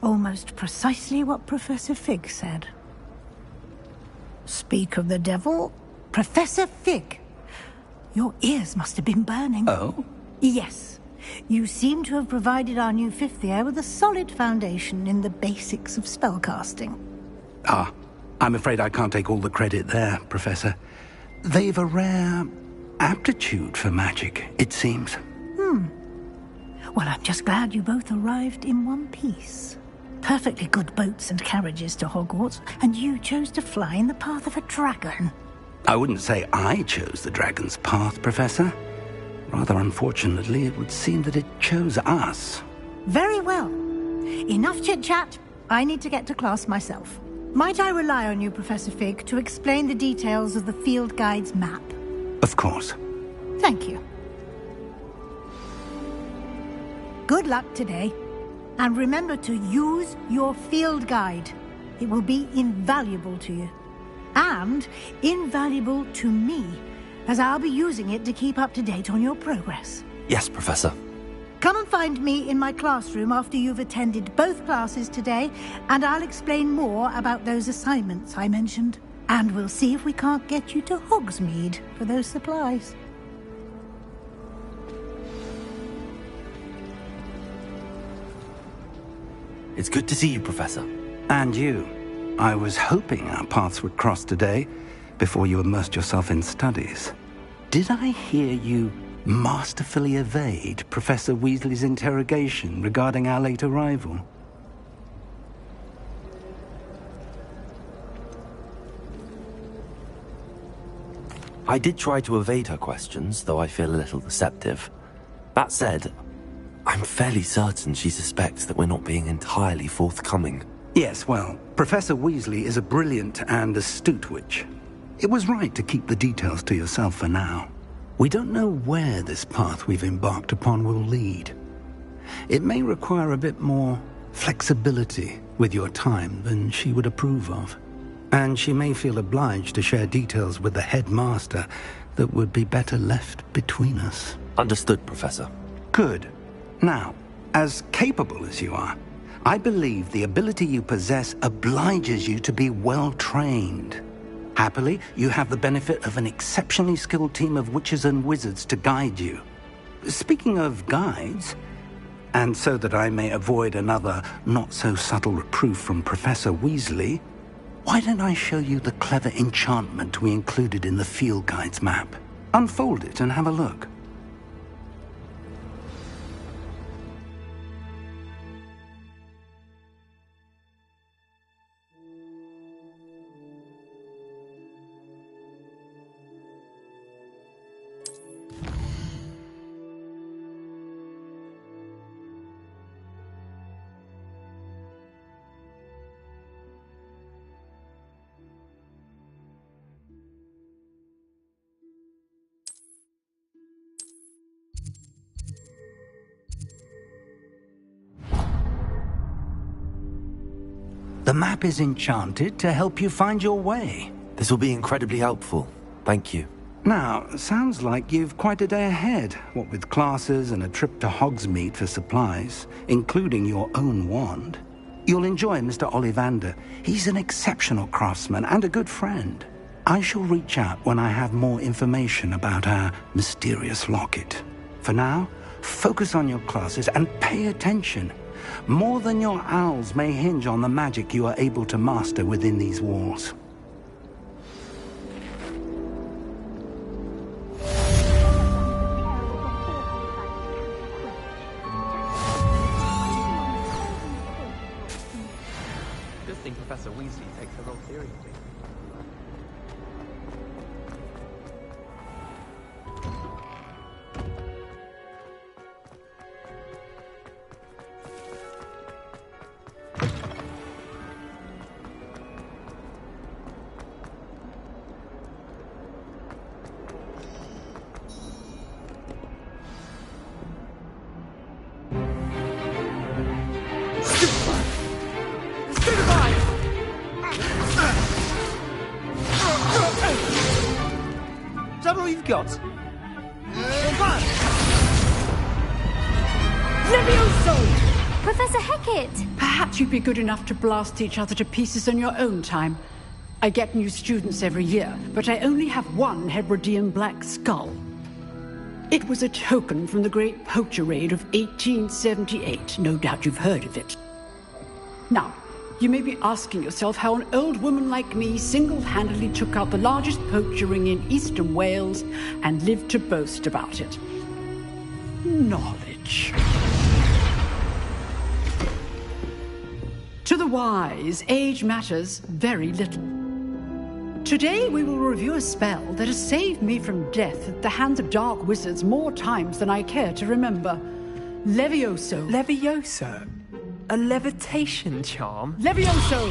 S8: Almost precisely what Professor Fig said. Speak of the devil, Professor Fig. Your ears must have been burning.
S1: Oh?
S8: Yes. You seem to have provided our new fifth year with a solid foundation in the basics of spellcasting.
S1: Ah, I'm afraid I can't take all the credit there, Professor. They've a rare aptitude for magic, it seems.
S8: Well, I'm just glad you both arrived in one piece. Perfectly good boats and carriages to Hogwarts, and you chose to fly in the path of a dragon.
S1: I wouldn't say I chose the dragon's path, Professor. Rather unfortunately, it would seem that it chose us.
S8: Very well. Enough chit-chat. I need to get to class myself. Might I rely on you, Professor Fig, to explain the details of the field guide's map?
S1: Of course.
S8: Thank you. Good luck today. And remember to use your field guide. It will be invaluable to you. And invaluable to me, as I'll be using it to keep up to date on your progress.
S2: Yes, Professor.
S8: Come and find me in my classroom after you've attended both classes today, and I'll explain more about those assignments I mentioned. And we'll see if we can't get you to Hogsmeade for those supplies.
S2: It's good to see you, Professor.
S1: And you. I was hoping our paths would cross today, before you immersed yourself in studies. Did I hear you masterfully evade Professor Weasley's interrogation regarding our late arrival?
S2: I did try to evade her questions, though I feel a little deceptive. That said, I'm fairly certain she suspects that we're not being entirely forthcoming.
S1: Yes, well, Professor Weasley is a brilliant and astute witch. It was right to keep the details to yourself for now. We don't know where this path we've embarked upon will lead. It may require a bit more flexibility with your time than she would approve of. And she may feel obliged to share details with the headmaster that would be better left between us.
S2: Understood, Professor.
S1: Good. Now, as capable as you are, I believe the ability you possess obliges you to be well-trained. Happily, you have the benefit of an exceptionally skilled team of witches and wizards to guide you. Speaking of guides, and so that I may avoid another not-so-subtle reproof from Professor Weasley, why don't I show you the clever enchantment we included in the field guide's map? Unfold it and have a look. The map is enchanted to help you find your way.
S2: This will be incredibly helpful. Thank you.
S1: Now, sounds like you've quite a day ahead, what with classes and a trip to Hogsmeade for supplies, including your own wand. You'll enjoy Mr. Ollivander. He's an exceptional craftsman and a good friend. I shall reach out when I have more information about our mysterious locket. For now, focus on your classes and pay attention. More than your owls may hinge on the magic you are able to master within these walls.
S11: Good thing Professor Weasley takes her role seriously.
S16: Is that all you've got?
S18: Levioso!
S15: Professor Hecat!
S18: Perhaps you'd be good enough to blast each other to pieces on your own time. I get new students every year, but I only have one Hebridean black skull. It was a token from the Great Poacher Raid of 1878. No doubt you've heard of it. Now, you may be asking yourself how an old woman like me single-handedly took out the largest poacher ring in eastern Wales and lived to boast about it. Knowledge. To the wise, age matters very little. Today we will review a spell that has saved me from death at the hands of dark wizards more times than I care to remember. Levioso.
S11: Levioso? A levitation charm?
S18: Levioso!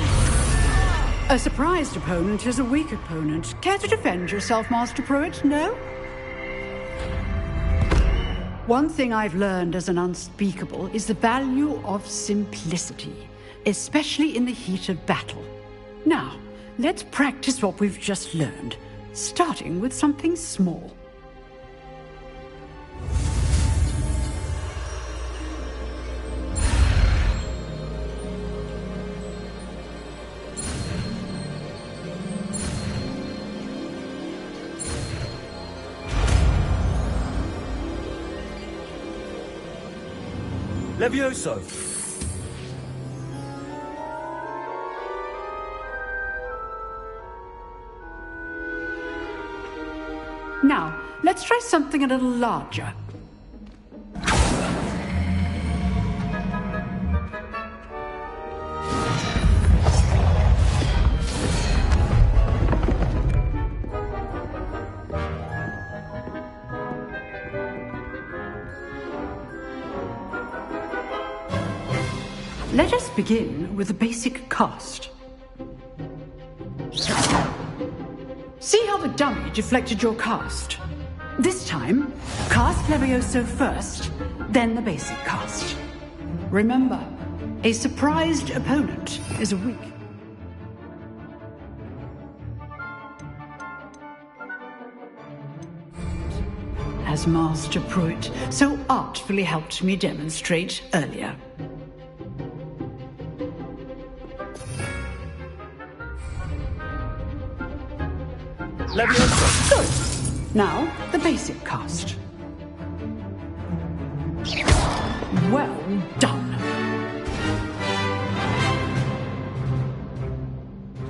S18: A surprised opponent is a weak opponent. Care to defend yourself, Master Pruitt? No? One thing I've learned as an unspeakable is the value of simplicity, especially in the heat of battle. Now, let's practice what we've just learned, starting with something small.
S16: Levioso!
S18: Now, let's try something a little larger. Let us begin with the basic cast. See how the dummy deflected your cast? This time, cast Levioso first, then the basic cast. Remember, a surprised opponent is weak. As Master Pruitt so artfully helped me demonstrate earlier.
S16: Levioso!
S18: Good. Now, the basic cast. Well done.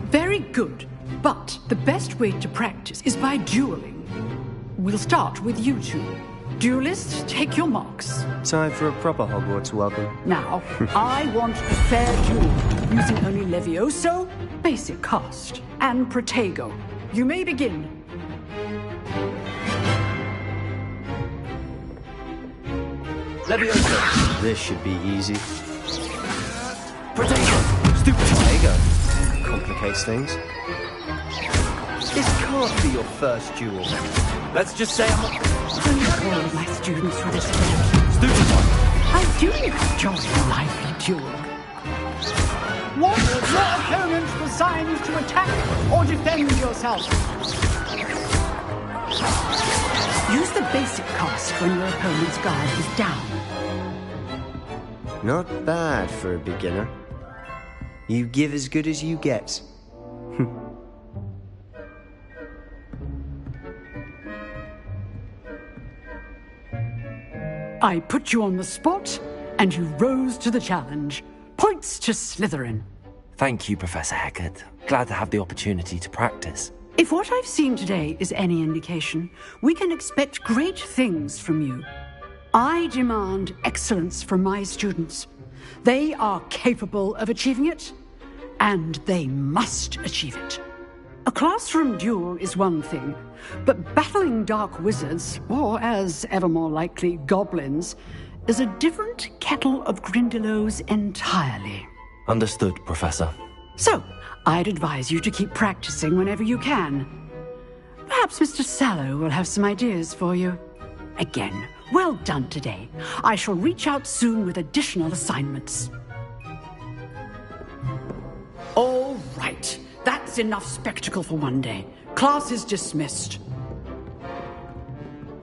S18: Very good. But the best way to practice is by dueling. We'll start with you two. Duelists, take your marks.
S10: Time for a proper Hogwarts welcome.
S18: Now, I want a fair duel, using only Levioso, basic cast, and Protego. You may begin.
S16: Levioso!
S10: This should be easy.
S16: Protego! Stupid
S10: Protego. Complicates things.
S16: This can't be your first duel. Let's just say I'm not...
S18: All of my students for this event.
S16: Stupid one!
S18: I do enjoy a lively duel. What your opponent designs to attack or defend yourself. Use the basic cast when your opponent's guard is down.
S10: Not bad for a beginner. You give as good as you get.
S18: I put you on the spot, and you rose to the challenge. Points to Slytherin.
S2: Thank you, Professor Hecat. Glad to have the opportunity to practice.
S18: If what I've seen today is any indication, we can expect great things from you. I demand excellence from my students. They are capable of achieving it, and they must achieve it. A classroom duel is one thing, but battling dark wizards, or as ever more likely, goblins, is a different kettle of Grindylows entirely.
S2: Understood, Professor.
S18: So, I'd advise you to keep practicing whenever you can. Perhaps Mr. Sallow will have some ideas for you. Again, well done today. I shall reach out soon with additional assignments. All right. That's enough spectacle for one day. Class is dismissed.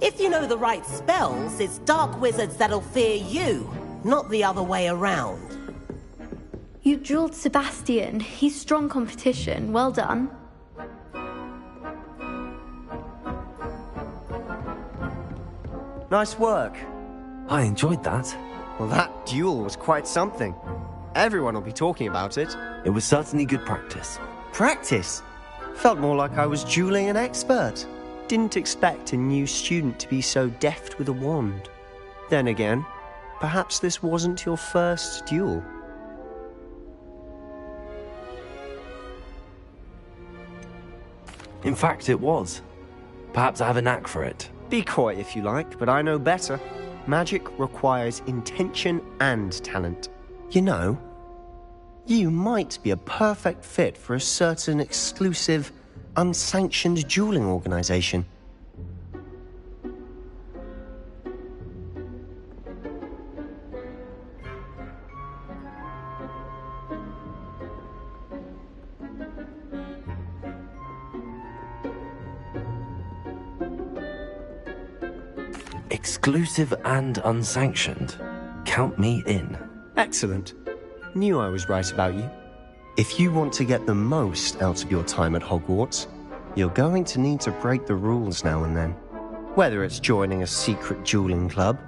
S19: If you know the right spells, it's dark wizards that'll fear you, not the other way around.
S13: You drilled Sebastian. He's strong competition. Well done.
S10: Nice work.
S2: I enjoyed that.
S10: Well, that duel was quite something. Everyone will be talking about it.
S2: It was certainly good practice.
S10: Practice? Felt more like I was dueling an expert. Didn't expect a new student to be so deft with a wand. Then again, perhaps this wasn't your first duel.
S2: In fact, it was. Perhaps I have a knack for it.
S10: Be coy if you like, but I know better. Magic requires intention and talent. You know, you might be a perfect fit for a certain exclusive, unsanctioned dueling organization.
S2: Exclusive and unsanctioned. Count me in.
S10: Excellent. Knew I was right about you. If you want to get the most out of your time at Hogwarts, you're going to need to break the rules now and then. Whether it's joining a secret dueling club,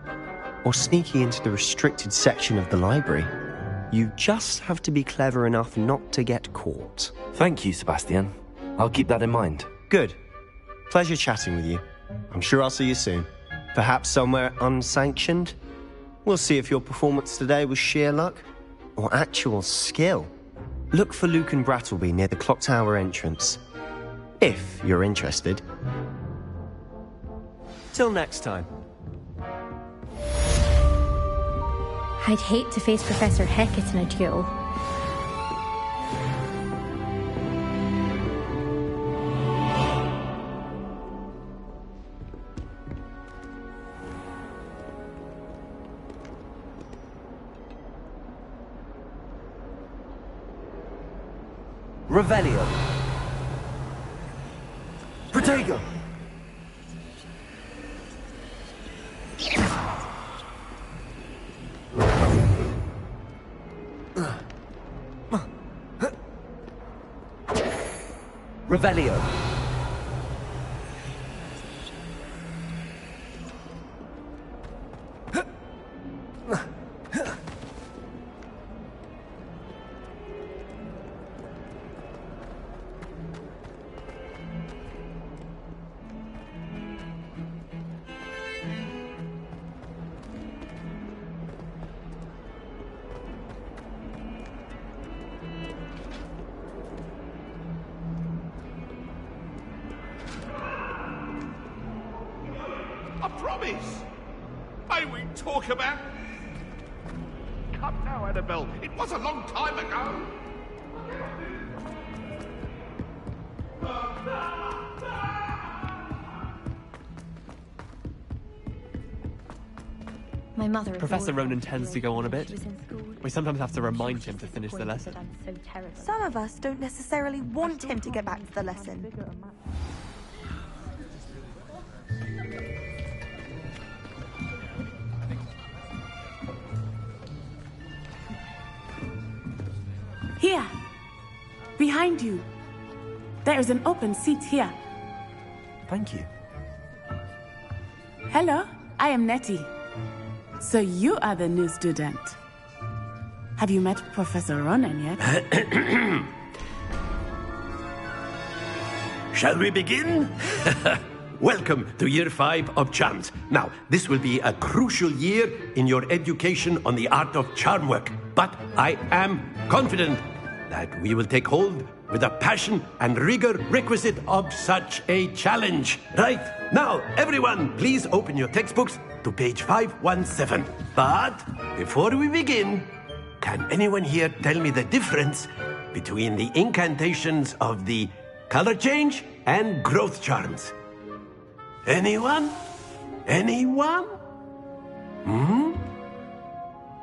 S10: or sneaking into the restricted section of the library, you just have to be clever enough not to get caught.
S2: Thank you, Sebastian. I'll keep that in mind.
S10: Good. Pleasure chatting with you. I'm sure I'll see you soon. Perhaps somewhere unsanctioned? We'll see if your performance today was sheer luck or actual skill. Look for Luke and Brattleby near the clock tower entrance, if you're interested. Till next time.
S13: I'd hate to face Professor Hecat in a duel.
S2: Revelio. Protego. Revelio.
S20: I promise! May we talk about... Come now, Annabelle. It was a long time ago.
S15: My mother.
S11: Professor Ronan tends to go on a bit. We sometimes have to remind him to finish the lesson.
S21: Some of us don't necessarily want him to get back to the lesson.
S22: Here! Behind you! There is an open seat here.
S2: Thank you.
S22: Hello, I am Nettie. So you are the new student. Have you met Professor Ronan yet?
S23: Shall we begin? Welcome to Year 5 of Charms. Now, this will be a crucial year in your education on the art of charm work. But I am confident that we will take hold with the passion and rigor requisite of such a challenge. Right, now, everyone, please open your textbooks to page 517. But before we begin, can anyone here tell me the difference between the incantations of the color change and growth charms? Anyone? Anyone?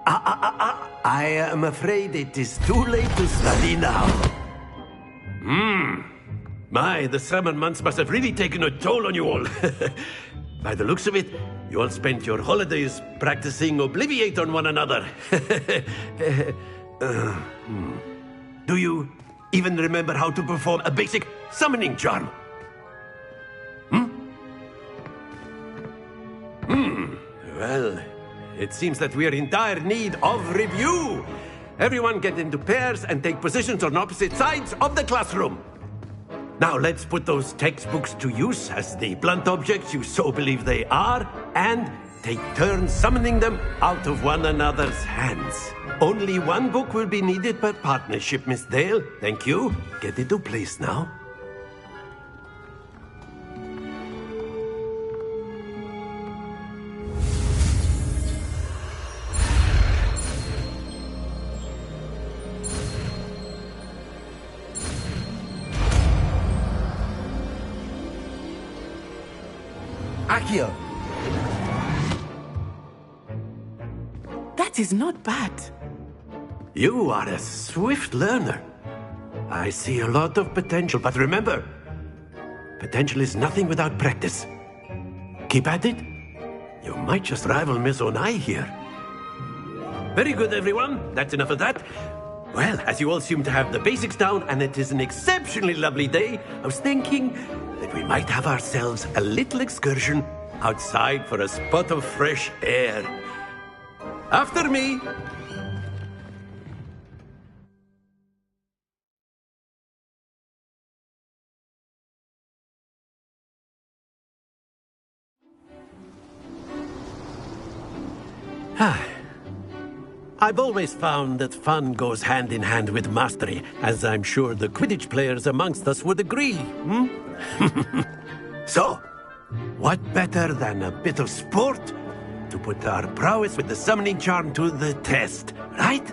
S23: I am afraid it is too late to study now. My, the summer months must have really taken a toll on you all. By the looks of it, you all spent your holidays practicing Obliviate on one another. Do you even remember how to perform a basic summoning charm? Well, it seems that we are in dire need of review. Everyone get into pairs and take positions on opposite sides of the classroom. Now let's put those textbooks to use as the blunt objects you so believe they are, and take turns summoning them out of one another's hands. Only one book will be needed per partnership, Miss Dale. Thank you. Get into place now.
S22: Akio! That is not bad.
S23: You are a swift learner. I see a lot of potential, but remember, potential is nothing without practice. Keep at it. You might just rival Miss Onai here. Very good, everyone. That's enough of that. Well, as you all seem to have the basics down, and it is an exceptionally lovely day, I was thinking that we might have ourselves a little excursion outside for a spot of fresh air. After me. I've always found that fun goes hand in hand with mastery, as I'm sure the Quidditch players amongst us would agree. So, what better than a bit of sport to put our prowess with the summoning charm to the test, right?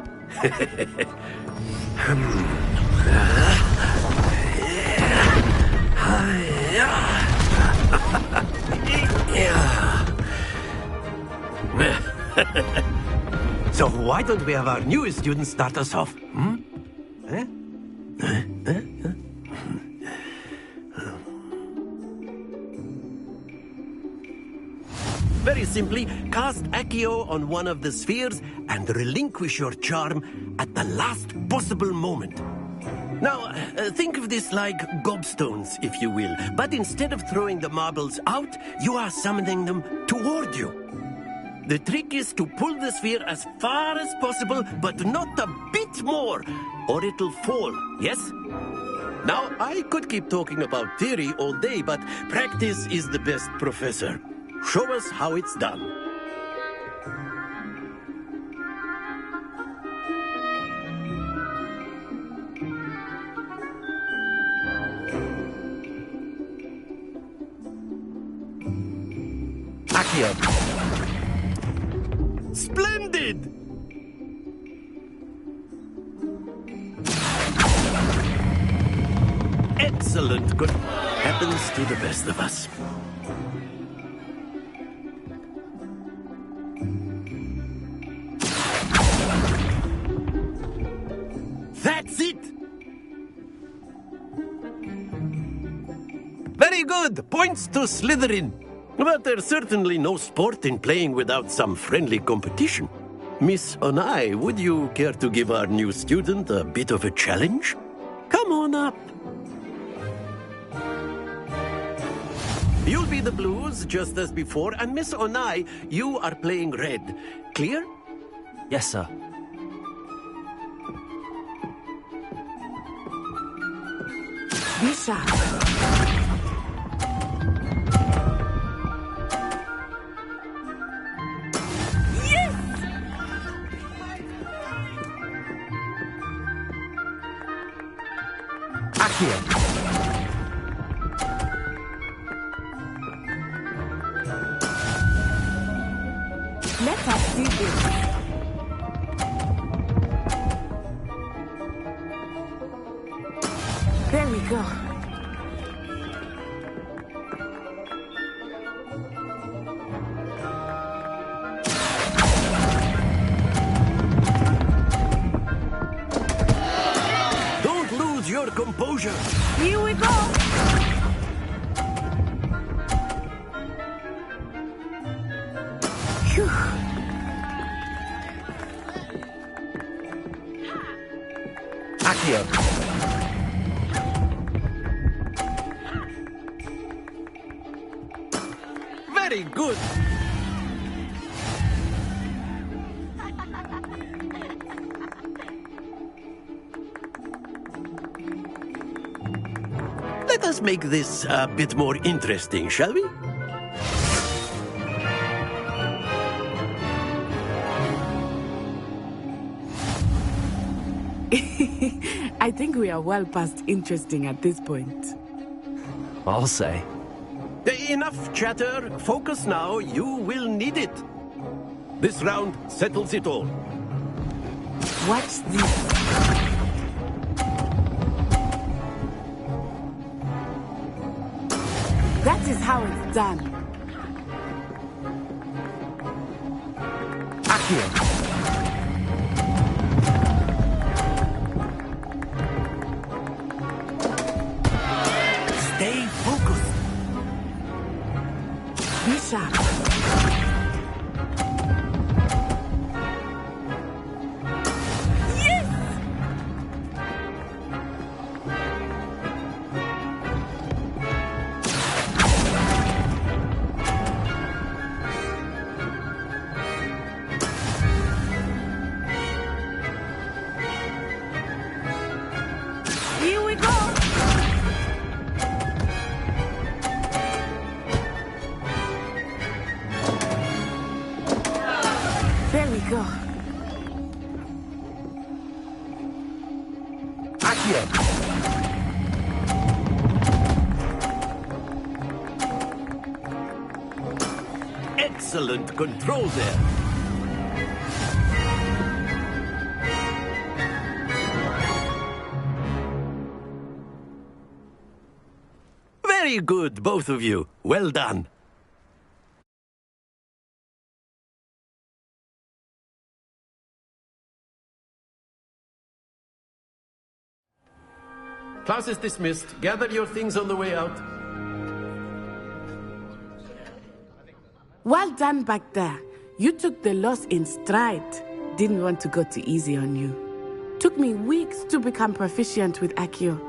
S23: So why don't we have our newest student start us off? Very simply, cast Accio on one of the spheres and relinquish your charm at the last possible moment. Now, think of this like gobstones, if you will, but instead of throwing the marbles out, you are summoning them toward you. The trick is to pull the sphere as far as possible, but not a bit more, or it'll fall, yes? Now, I could keep talking about theory all day, but practice is the best professor. Show us how it's done. Accio. Splendid! Excellent. Good. Happens to the best of us. Very good. Points to Slytherin. But there's certainly no sport in playing without some friendly competition. Miss Onai, would you care to give our new student a bit of a challenge? Come on up. You'll be the blues, just as before, and Miss Onai, you are playing red. Clear?
S2: Yes, sir.
S22: Be sharp.
S2: Accio.
S22: Let us do this. There we go.
S23: Don't lose your composure.
S22: Here we go. Phew.
S2: Accio.
S23: Very good. Let us make this a bit more interesting, shall we?
S22: I think we are well past interesting at this point.
S2: I'll say.
S23: Enough chatter. Focus now. You will need it. This round settles it all.
S22: Watch this. That is how it's done.
S2: Accio.
S1: Stay focused.
S22: Be sharp. Here we go. There we go.
S2: Accio.
S23: Excellent control there. Very good, both of you. Well done. Class is dismissed. Gather your things on the way out.
S22: Well done back there. You took the loss in stride. Didn't want to go too easy on you. Took me weeks to become proficient with Accio.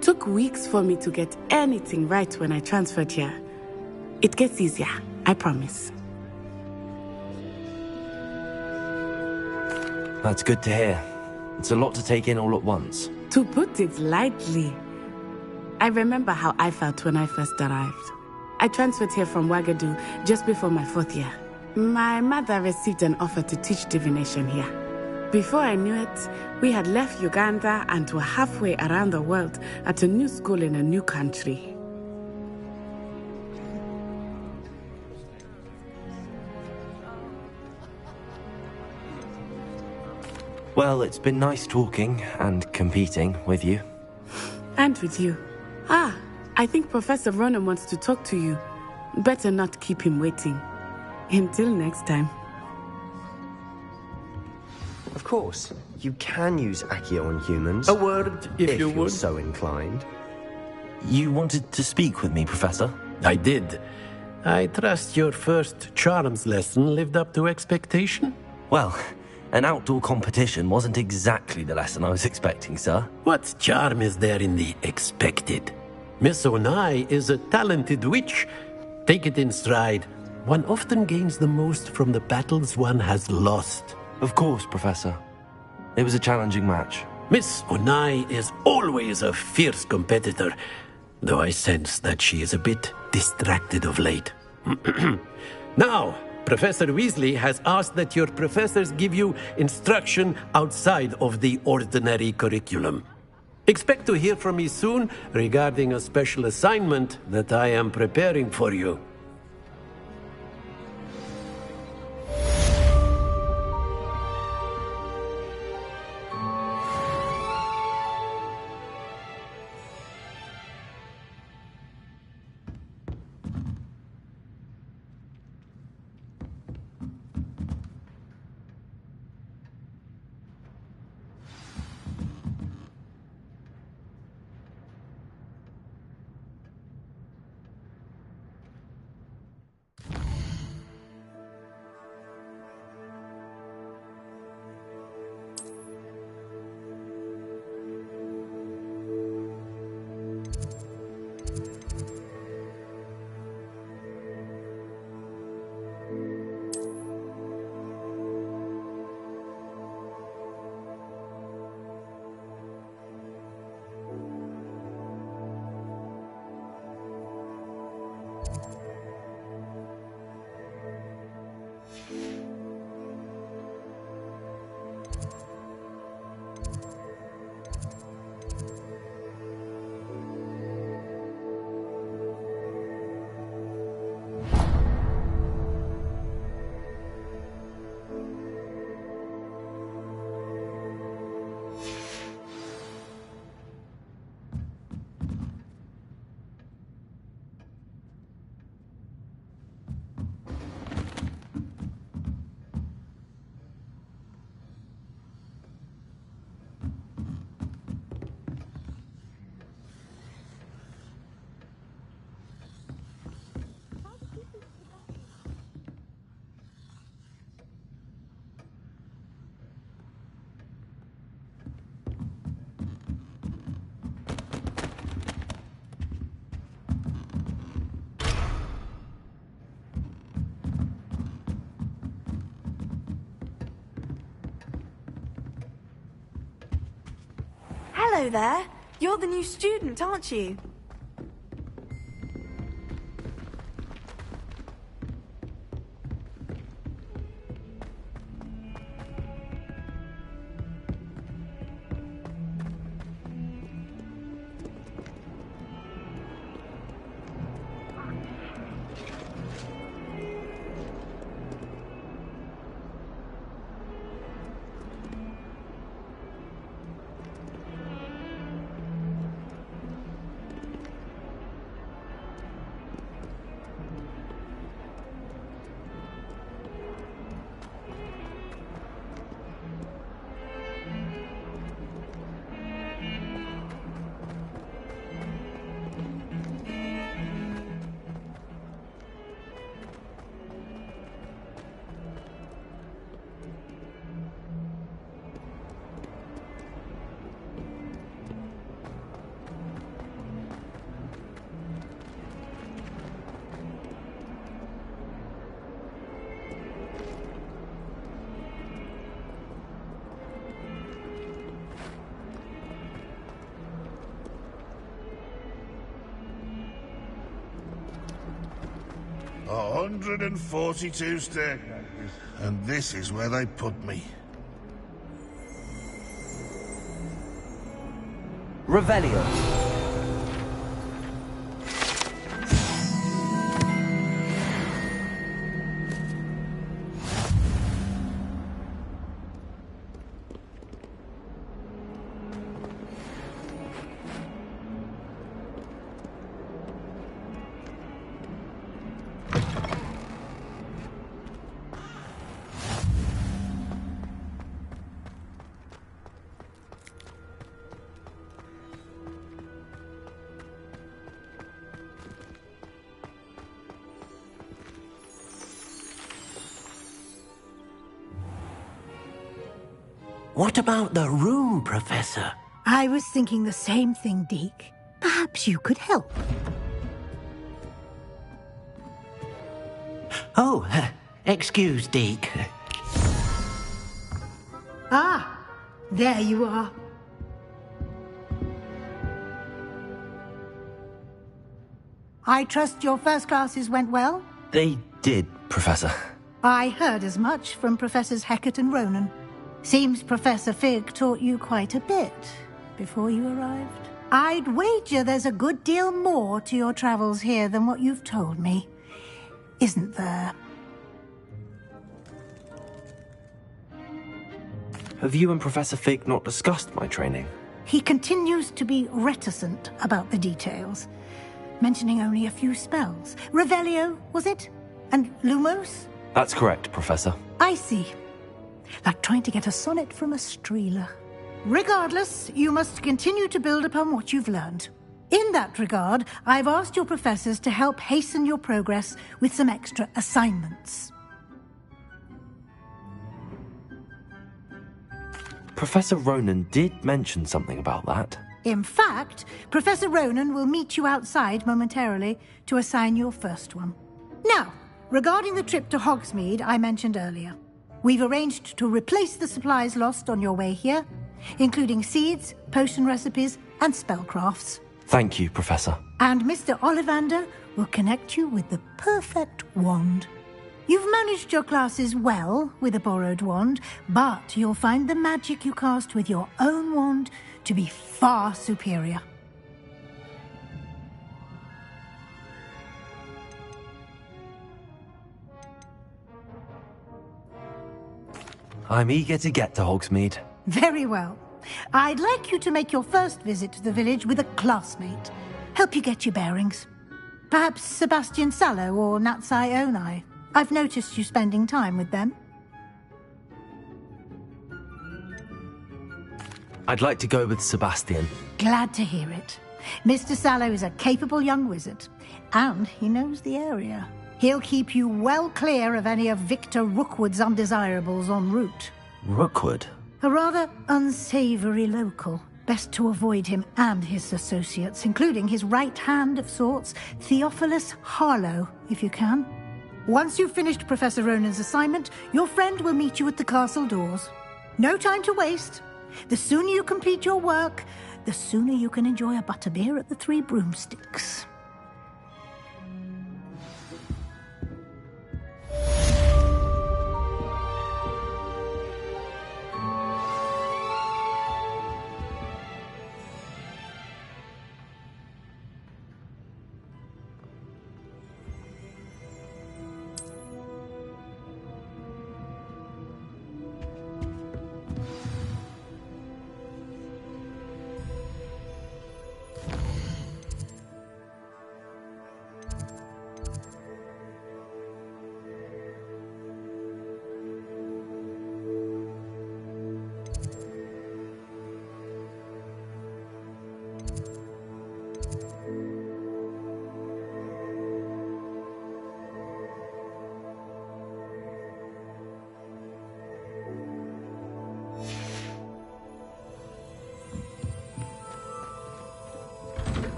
S22: Took weeks for me to get anything right when I transferred here. It gets easier, I promise.
S2: That's good to hear. It's a lot to take in all at once.
S22: To put it lightly, I remember how I felt when I first arrived. I transferred here from Ouagadougou just before my 4th year. My mother received an offer to teach divination here. Before I knew it, we had left Uganda and were halfway around the world at a new school in a new country.
S2: Well, it's been nice talking and competing with you.
S22: And with you. I think Professor Ronan wants to talk to you. Better not keep him waiting. Until next time.
S10: Of course, you can use Accio on humans.
S23: A word, if you
S10: you're
S23: would.
S10: so inclined.
S2: You wanted to speak with me, Professor?
S23: I did. I trust your first charms lesson lived up to expectation?
S2: Well, an outdoor competition wasn't exactly the lesson I was expecting, sir.
S23: What charm is there in the expected? Miss Onai is a talented witch. Take it in stride. One often gains the most from the battles one has lost.
S2: Of course, Professor. It was a challenging match.
S23: Miss Onai is always a fierce competitor, though I sense that she is a bit distracted of late. Now, Professor Weasley has asked that your professors give you instruction outside of the ordinary curriculum. Expect to hear from me soon regarding a special assignment that I am preparing for you.
S21: Hello there. You're the new student, aren't you?
S20: A 142 staircases, and this is where they put me.
S2: Revelio.
S3: What about the room, Professor?
S8: I was thinking the same thing, Deke. Perhaps you could help.
S3: Oh, excuse, Deke.
S8: Ah, there you are. I trust your first classes went well?
S2: They did, Professor.
S8: I heard as much from Professors Hecat and Ronan. Seems Professor Fig taught you quite a bit before you arrived. I'd wager there's a good deal more to your travels here than what you've told me. Isn't there?
S2: Have you and Professor Fig not discussed my training?
S8: He continues to be reticent about the details, mentioning only a few spells. Revelio, was it? And Lumos?
S2: That's correct, Professor.
S8: I see. Like trying to get a sonnet from a streeler. Regardless, you must continue to build upon what you've learned. In that regard, I've asked your professors to help hasten your progress with some extra assignments.
S2: Professor Ronan did mention something about that.
S8: In fact, Professor Ronan will meet you outside momentarily to assign your first one. Now, regarding the trip to Hogsmeade I mentioned earlier, we've arranged to replace the supplies lost on your way here, including seeds, potion recipes, and spellcrafts.
S2: Thank you, Professor.
S8: And Mr. Ollivander will connect you with the perfect wand. You've managed your classes well with a borrowed wand, but you'll find the magic you cast with your own wand to be far superior.
S2: I'm eager to get to Hogsmeade.
S8: Very well. I'd like you to make your first visit to the village with a classmate. Help you get your bearings. Perhaps Sebastian Sallow or Natsai Onai. I've noticed you spending time with them.
S2: I'd like to go with Sebastian.
S8: Glad to hear it. Mr. Sallow is a capable young wizard, and he knows the area. He'll keep you well clear of any of Victor Rookwood's undesirables en route.
S2: Rookwood?
S8: A rather unsavory local. Best to avoid him and his associates, including his right hand of sorts, Theophilus Harlow, if you can. Once you've finished Professor Ronan's assignment, your friend will meet you at the castle doors. No time to waste. The sooner you complete your work, the sooner you can enjoy a butterbeer at the Three Broomsticks.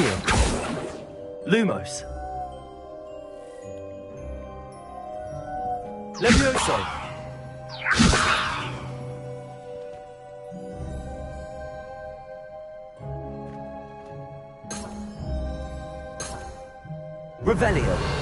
S2: Accio. Lumos. Levioso. Revelio.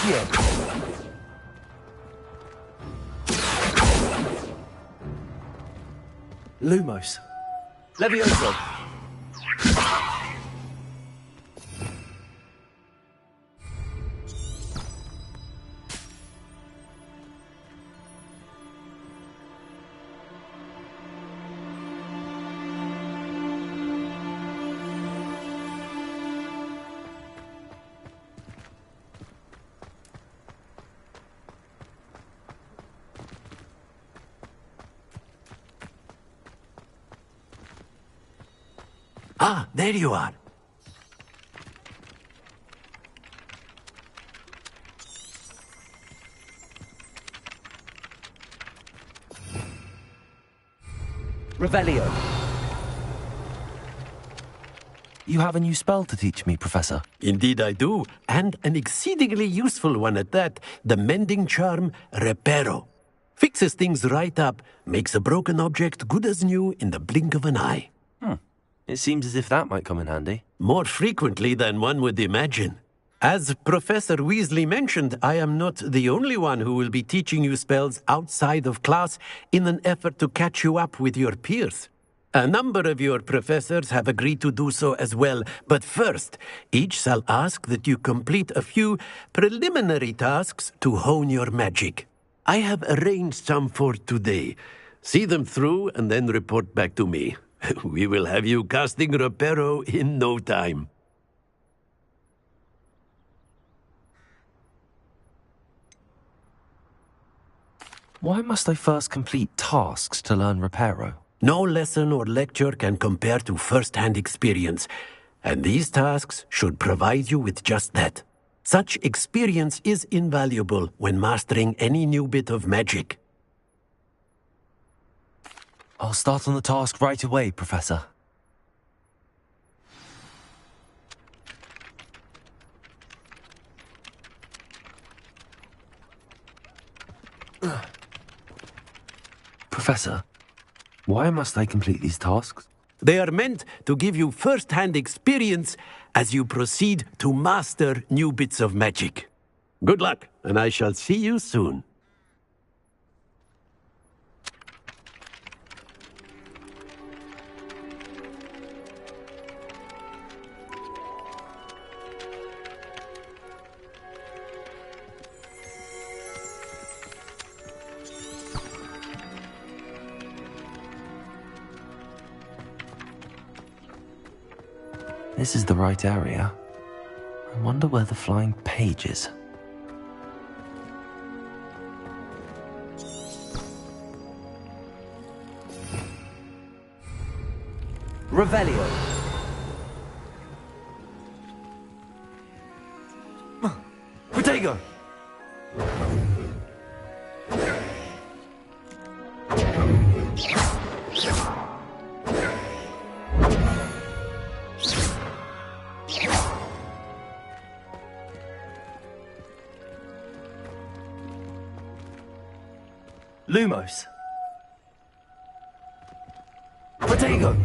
S16: Accio!
S2: Lumos.
S16: Levioso!
S23: Ah, there you are.
S16: Revelio.
S2: You have a new spell to teach me, Professor.
S23: Indeed I do, and an exceedingly useful one at that. The mending charm, Reparo. Fixes things right up, makes a broken object good as new in the blink of an eye.
S2: It seems as if that might come in handy.
S23: More frequently than one would imagine. As Professor Weasley mentioned, I am not the only one who will be teaching you spells outside of class in an effort to catch you up with your peers. A number of your professors have agreed to do so as well, but first, each shall ask that you complete a few preliminary tasks to hone your magic. I have arranged some for today. See them through and then report back to me. We will have you casting Reparo in no time.
S2: Why must I first complete tasks to learn Reparo?
S23: No lesson or lecture can compare to first-hand experience, and these tasks should provide you with just that. Such experience is invaluable when mastering any new bit of magic.
S2: I'll start on the task right away, Professor. Professor, why must I complete these tasks?
S23: They are meant to give you first-hand experience as you proceed to master new bits of magic. Good luck, and I shall see you soon.
S2: This is the right area. I wonder where the flying page is.
S16: Revelio. Protego. Lumos. Protego.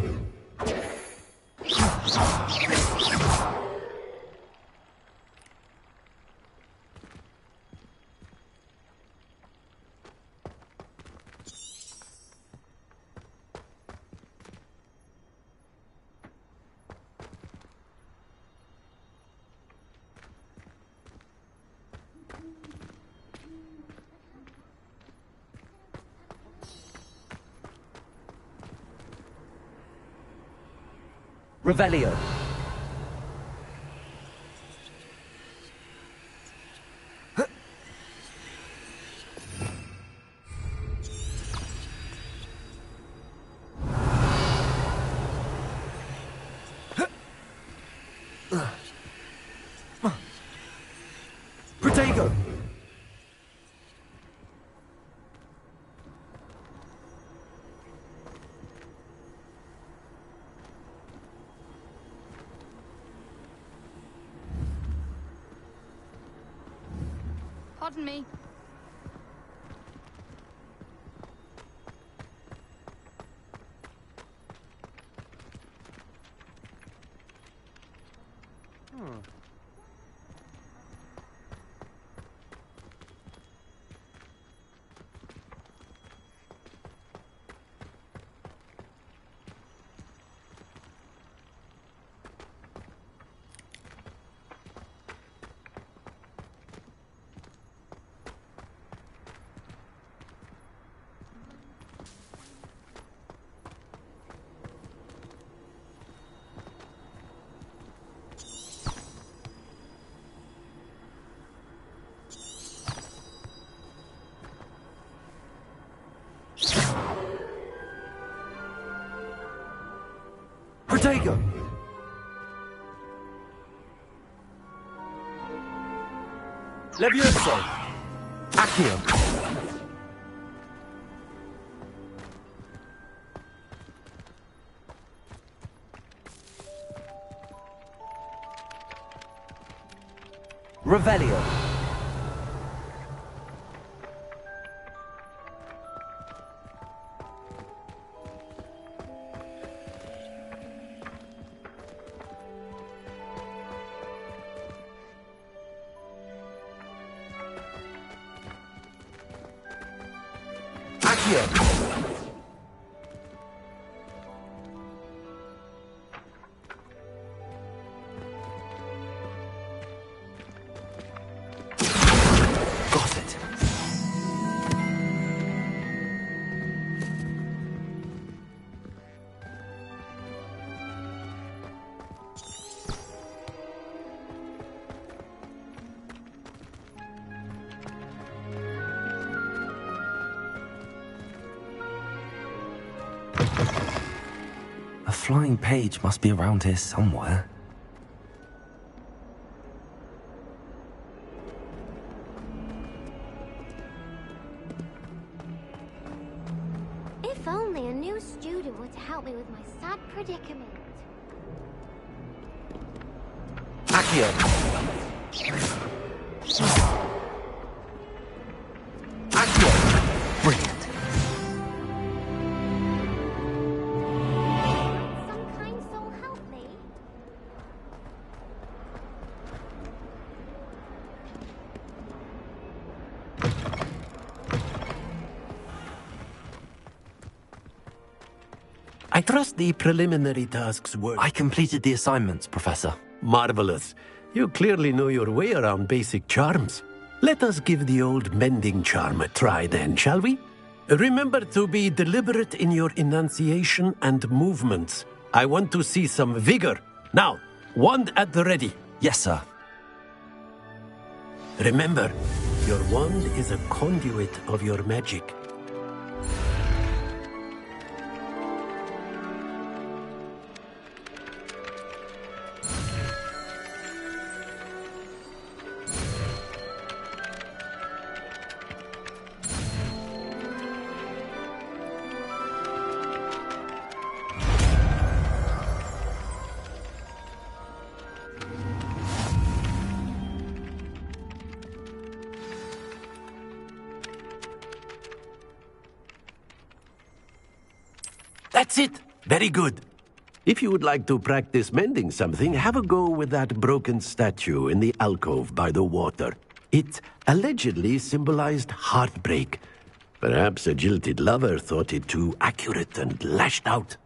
S16: Revelio. Protego.
S15: Pardon me.
S2: Protego!
S16: Levioso!
S2: Accio! Revelio! Got it. A flying page must be around here somewhere.
S4: If only a new student were to help me with my sad predicament.
S2: Accio! Accio! Brilliant.
S4: Some kind soul help me?
S23: I trust the preliminary tasks were...
S2: I completed the assignments, Professor.
S23: Marvelous. You clearly know your way around basic charms. Let us give the old mending charm a try then, shall we? Remember to be deliberate in your enunciation and movements. I want to see some vigor. Now, wand at the ready.
S2: Yes, sir.
S23: Remember, your wand is a conduit of your magic. That's it! Very good. If you would like to practice mending something, have a go with that broken statue in the alcove by the water. It allegedly symbolized heartbreak. Perhaps a jilted lover thought it too accurate and lashed out.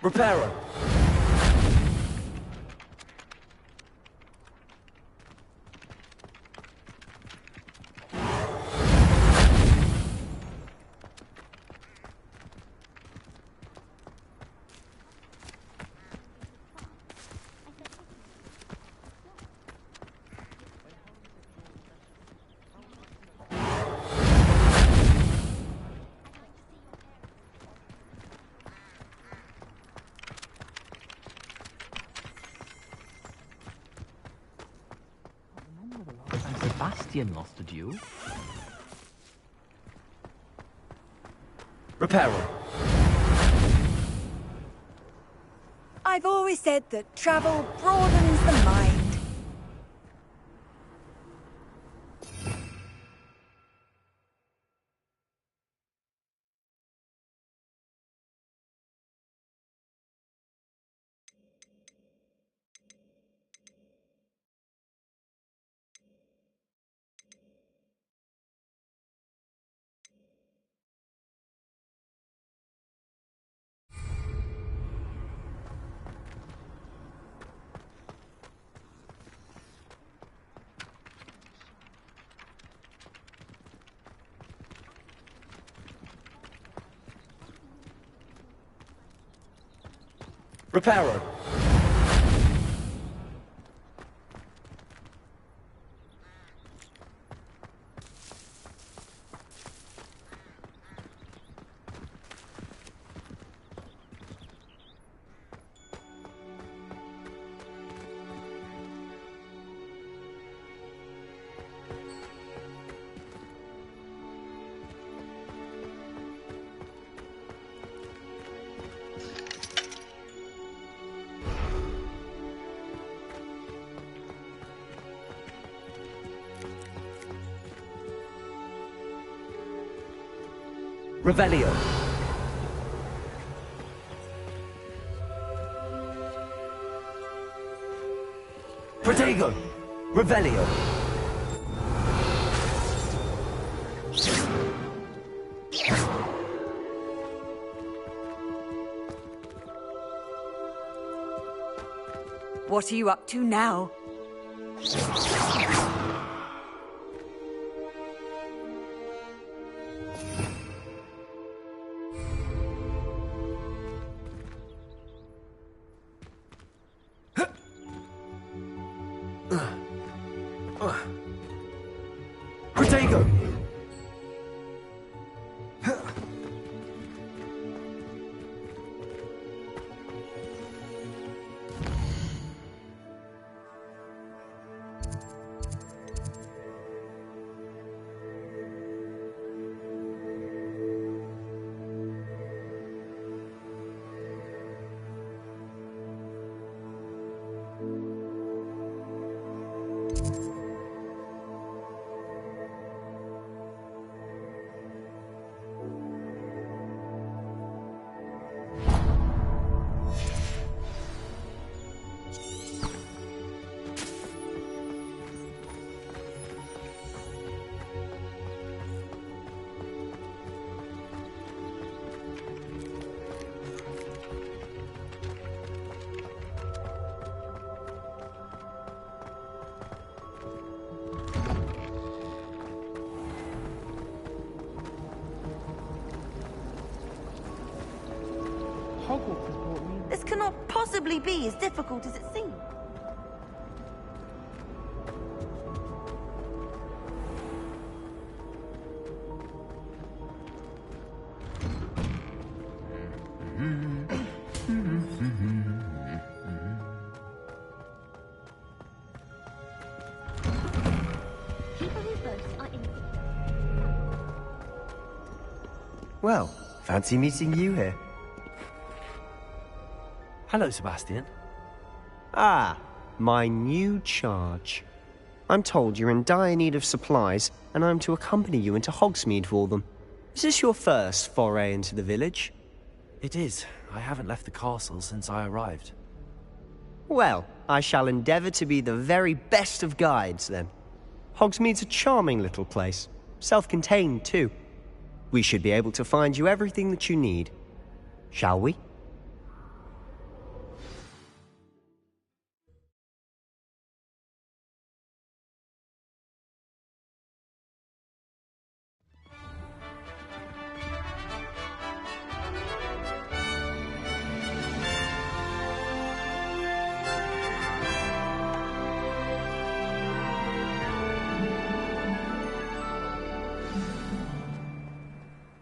S2: Reparo!
S5: Sebastian lost a duel.
S2: Reparo!
S6: I've always said that travel broadens the mind.
S2: Reparo!
S16: Revelio. Protego. Revelio.
S21: What are you up to now?
S16: Protego.
S21: This cannot possibly be as difficult as it seems.
S10: Well, fancy meeting you here.
S2: Hello, Sebastian.
S10: Ah, my new charge. I'm told you're in dire need of supplies, and I'm to accompany you into Hogsmeade for them. Is this your first foray into the village?
S2: It is. I haven't left the castle since I arrived.
S10: Well, I shall endeavour to be the very best of guides, then. Hogsmeade's a charming little place. Self-contained, too. We should be able to find you everything that you need. Shall we?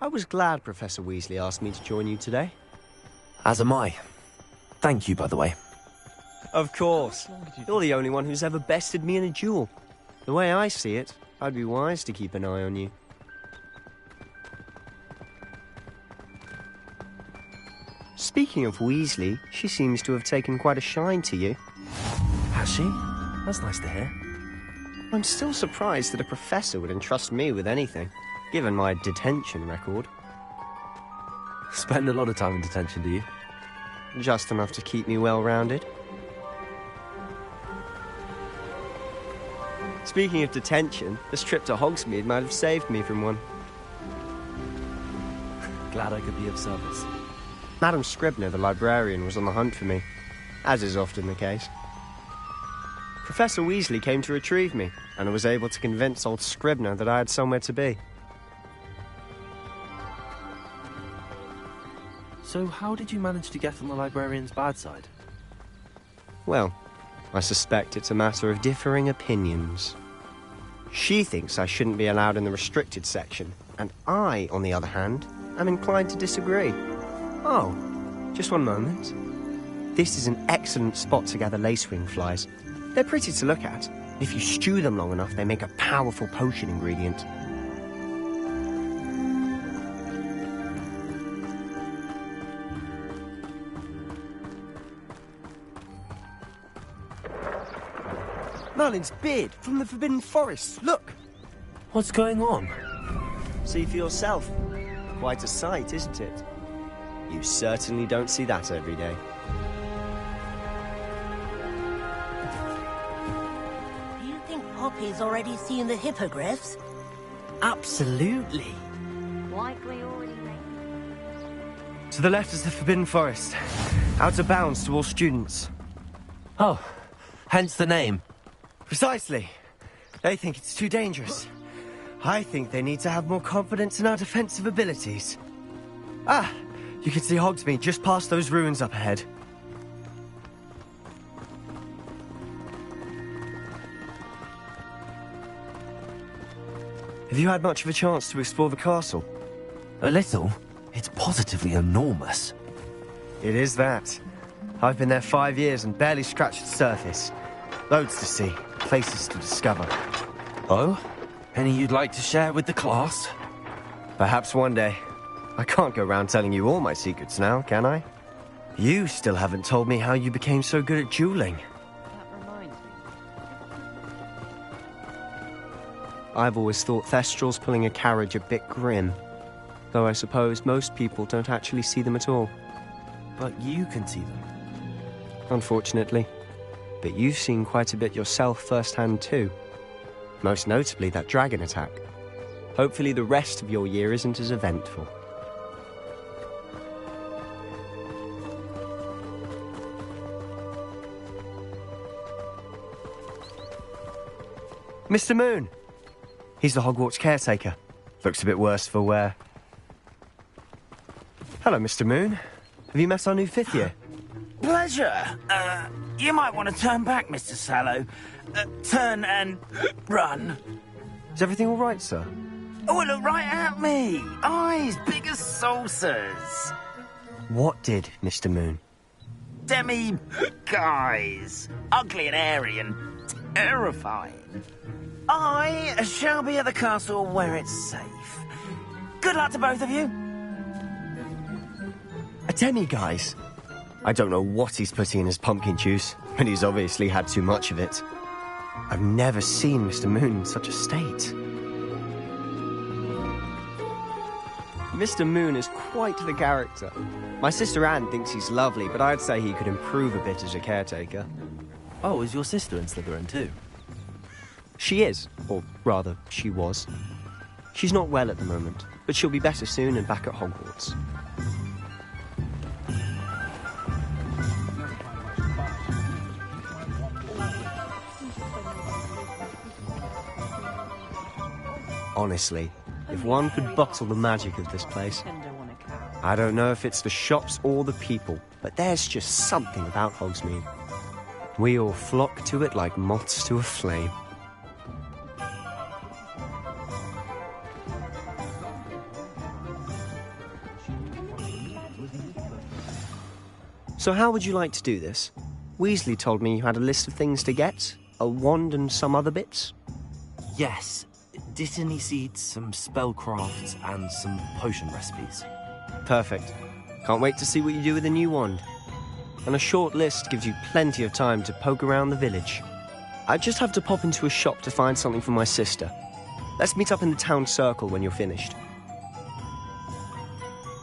S10: I was glad Professor Weasley asked me to join you today.
S2: As am I. Thank you, by the way.
S10: Of course. You're the only one who's ever bested me in a duel. The way I see it, I'd be wise to keep an eye on you. Speaking of Weasley, she seems to have taken quite a shine to you.
S2: Has she? That's nice to hear.
S10: I'm still surprised that a professor would entrust me with anything, given my detention record.
S2: Spend a lot of time in detention, do you?
S10: Just enough to keep me well-rounded. Speaking of detention, this trip to Hogsmeade might have saved me from one.
S2: Glad I could be of service.
S10: Madam Scribner, the librarian, was on the hunt for me, as is often the case. Professor Weasley came to retrieve me, and I was able to convince old Scribner that I had somewhere to be.
S2: So how did you manage to get on the librarian's bad side?
S10: Well, I suspect it's a matter of differing opinions. She thinks I shouldn't be allowed in the restricted section, and I, on the other hand, am inclined to disagree. Oh, just one moment. This is an excellent spot to gather lacewing flies. They're pretty to look at. If you stew them long enough, they make a powerful potion ingredient. Merlin's beard from the Forbidden Forest. Look!
S2: What's going on?
S10: See for yourself. Quite a sight, isn't it? You certainly don't see that every day.
S19: Do you think Poppy's already seen the hippogriffs?
S5: Absolutely.
S17: Like we already made.
S5: To the left is the Forbidden Forest. Out of bounds to all students.
S2: Oh, hence the name.
S5: Precisely. They think it's too dangerous. I think they need to have more confidence in our defensive abilities. Ah, you can see Hogsmeade just past those ruins up ahead. Have you had much of a chance to explore the castle?
S2: A little. It's positively enormous.
S5: It is that. I've been there 5 years and barely scratched the surface. Loads to see, places to discover.
S2: Oh? Any you'd like to share with the class?
S5: Perhaps one day. I can't go around telling you all my secrets now, can I? You still haven't told me how you became so good at dueling.
S14: That reminds me.
S10: I've always thought Thestrals pulling a carriage a bit grim. Though I suppose most people don't actually see them at all.
S2: But you can see them.
S10: Unfortunately. But you've seen quite a bit yourself firsthand too. Most notably that dragon attack. Hopefully the rest of your year isn't as eventful.
S5: Mr. Moon! He's the Hogwarts caretaker. Looks a bit worse for wear. Hello, Mr. Moon. Have you met our new 5th year?
S1: Pleasure. You might want to turn back, Mr. Sallow. Turn and run.
S5: Is everything all right, sir?
S1: Oh, look right at me. Eyes big as saucers.
S5: What did, Mr. Moon?
S1: Guys. Ugly and airy and terrifying. I shall be at the castle where it's safe. Good luck to both of you.
S5: A demi-guise? I don't know what he's putting in his pumpkin juice, but he's obviously had too much of it. I've never seen Mr. Moon in such a state.
S10: Mr. Moon is quite the character. My sister Anne thinks he's lovely, but I'd say he could improve a bit as a caretaker.
S2: Oh, is your sister in Slytherin too?
S10: She is, or rather, she was. She's not well at the moment, but she'll be better soon and back at Hogwarts. Honestly, if one could bottle the magic of this place. I don't know if it's the shops or the people, but there's just something about Hogsmeade. We all flock to it like moths to a flame. So how would you like to do this? Weasley told me you had a list of things to get, a wand and some other bits.
S2: Yes. Dittany seeds, some spellcrafts, and some potion recipes.
S10: Perfect. Can't wait to see what you do with the new wand. And a short list gives you plenty of time to poke around the village. I just have to pop into a shop to find something for my sister. Let's meet up in the town circle when you're finished.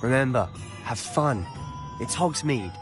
S10: Remember, have fun. It's Hogsmeade.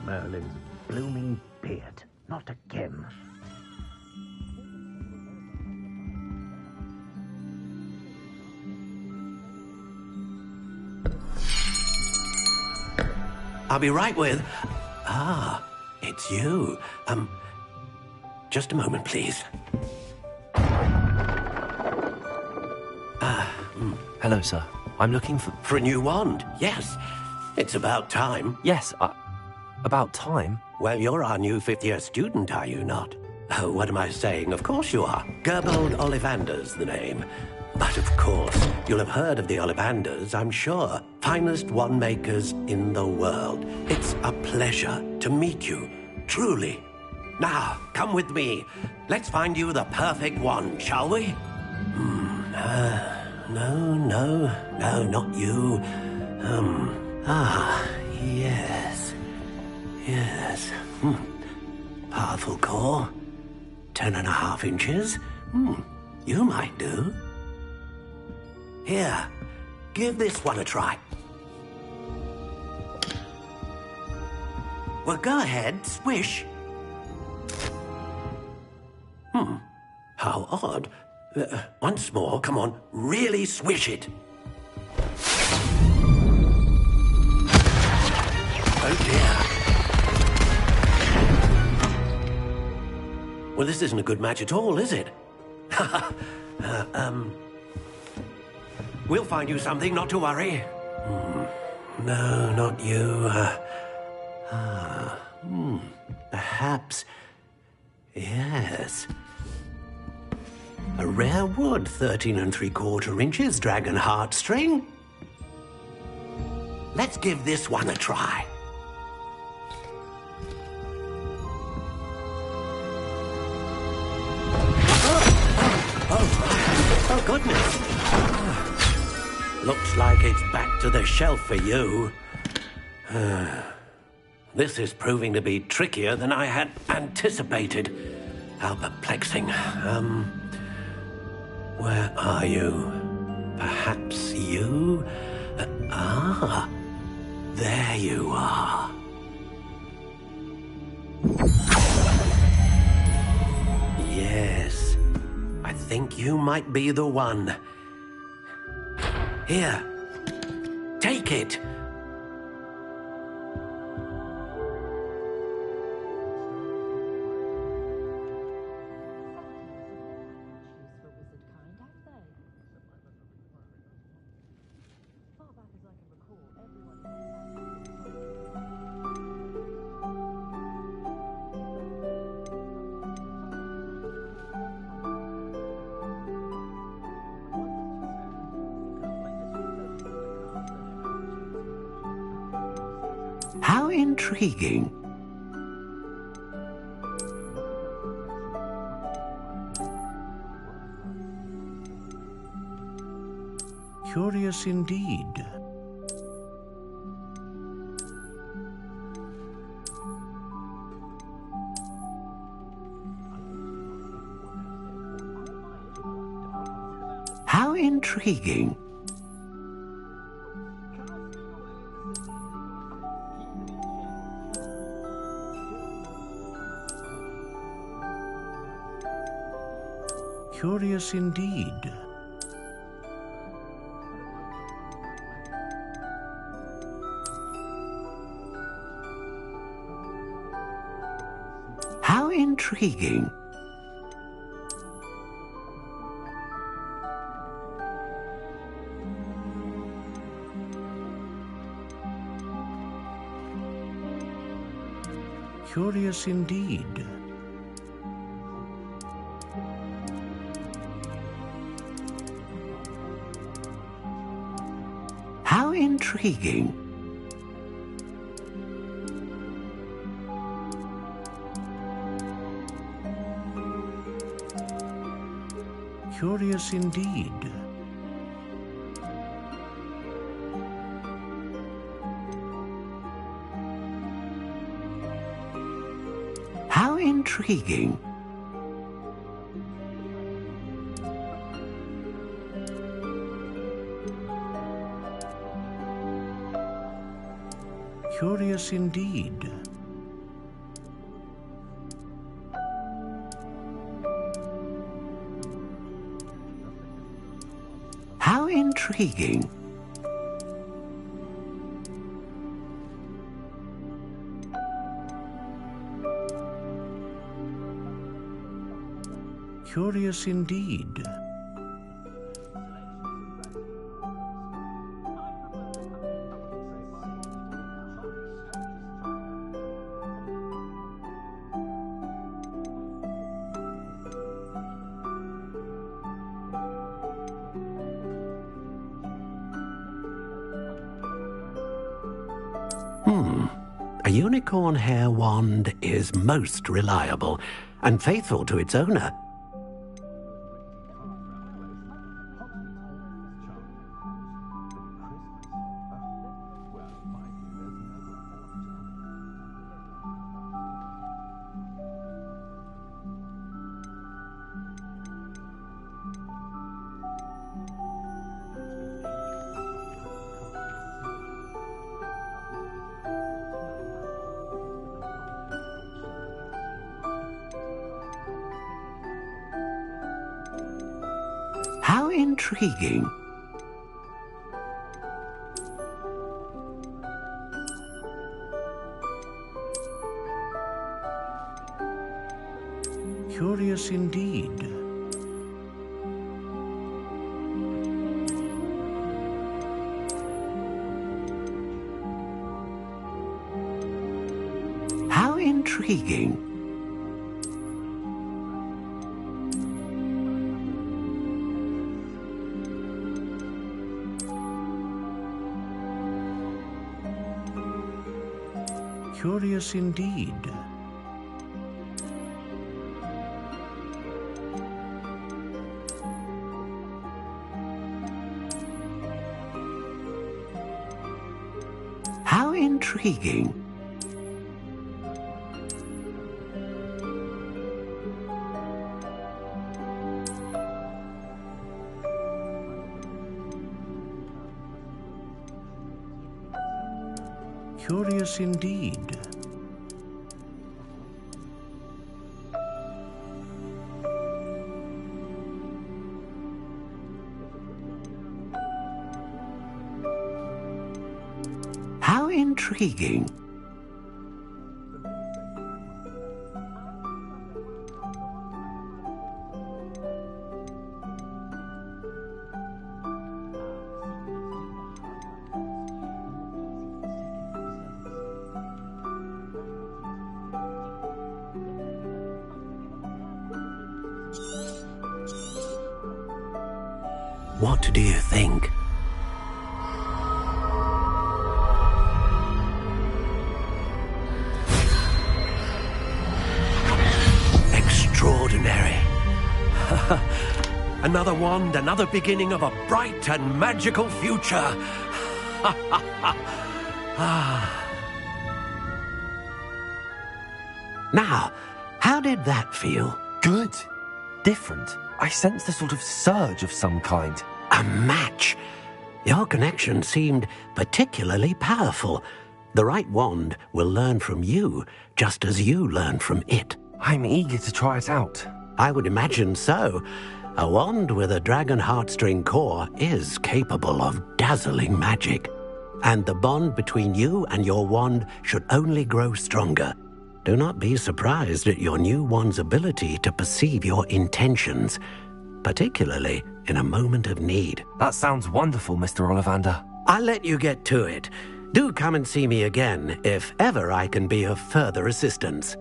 S7: Merlin's blooming beard. Not again.
S23: I'll be right with... Ah, it's you. Just a moment, please.
S2: Hello, sir. I'm looking for...
S23: For a new wand, yes. It's about time.
S2: Yes, about time?
S23: Well, you're our new fifth-year student, are you not? Oh, what am I saying? Of course you are. Gerbold Ollivander's the name. But of course, you'll have heard of the Ollivanders, I'm sure. Finest wand makers in the world. It's a pleasure to meet you, truly. Now, come with me. Let's find you the perfect wand, shall we? No, not you. Yes. Powerful core. 10.5 inches. You might do. Here, give this one a try. Well, go ahead, swish. How odd. Once more, come on, really swish it. Oh dear. Well, this isn't a good match at all, is it? We'll find you something, not to worry. No, not you. Perhaps... Yes. A rare wood, 13 3/4 inches, dragon heartstring. Let's give this one a try. Oh, goodness. Looks like it's back to the shelf for you. This is proving to be trickier than I had anticipated. How perplexing. Where are you? Perhaps you? There you are. Yes, I think you might be the one. Here, take it. How intriguing.
S20: Curious indeed.
S23: How intriguing.
S20: Curious indeed.
S23: How intriguing.
S20: Curious indeed.
S23: How intriguing.
S20: Curious indeed.
S23: How intriguing.
S20: Curious indeed.
S23: intriguing. Curious indeed. A unicorn hair wand is most reliable and faithful to its owner. How intriguing. Curious indeed. How intriguing. Curious indeed. How intriguing. Curious indeed. How intriguing. What do you think? Extraordinary. Another wand, another beginning of a bright and magical future. Now, how did that feel?
S2: Good. Different. I sensed a sort of surge of some kind.
S23: A match. Your connection seemed particularly powerful. The right wand will learn from you, just as you learn from it.
S2: I'm eager to try it out.
S23: I would imagine so. A wand with a dragon heartstring core is capable of dazzling magic. And the bond between you and your wand should only grow stronger. Do not be surprised at your new wand's ability to perceive your intentions, particularly in a moment of need.
S2: That sounds wonderful, Mr. Ollivander.
S23: I'll let you get to it. Do come and see me again if ever I can be of further assistance.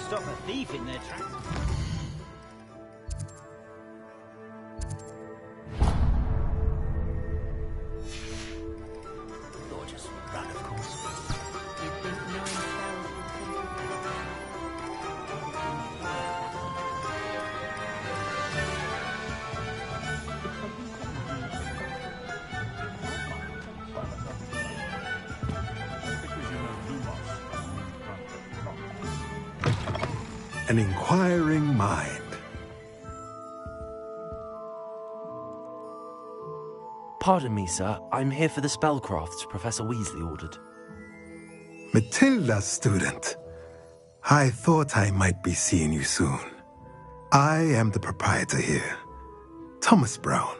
S9: stop a thief in their tracks.
S1: Gorgeous run, of course.
S17: You think knowing spells
S12: An inquiring mind.
S2: Pardon me, sir. I'm here for the spellcrafts Professor Weasley ordered.
S12: Matilda, student. I thought I might be seeing you soon. I am the proprietor here, Thomas Brown.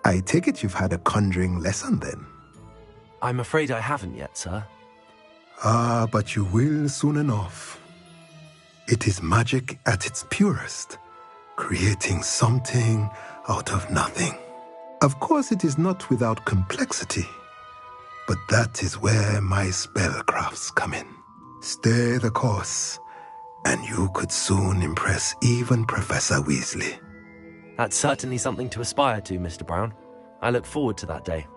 S12: I take it you've had a conjuring lesson then?
S2: I'm afraid I haven't yet, sir.
S12: Ah, but you will soon enough. It is magic at its purest, creating something out of nothing. Of course, it is not without complexity, but that is where my spellcrafts come in. Stay the course, and you could soon impress even Professor Weasley.
S2: That's certainly something to aspire to, Mr. Brown. I look forward to that day.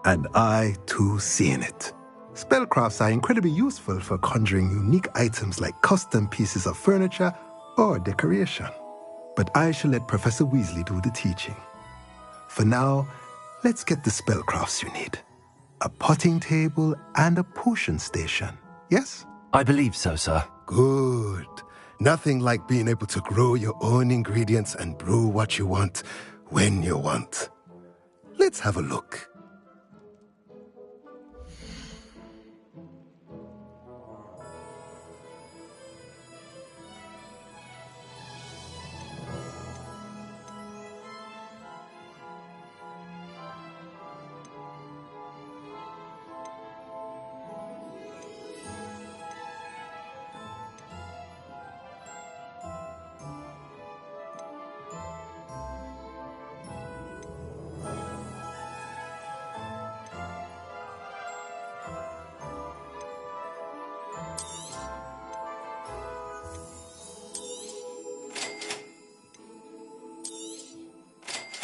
S12: And I, too, seeing it. Spellcrafts are incredibly useful for conjuring unique items like custom pieces of furniture or decoration. But I shall let Professor Weasley do the teaching. For now, let's get the spellcrafts you need. A potting table and a potion station, yes?
S2: I believe so, sir.
S12: Good. Nothing like being able to grow your own ingredients and brew what you want when you want. Let's have a look.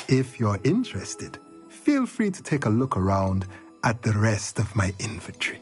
S12: If you're interested, feel free to take a look around at the rest of my inventory.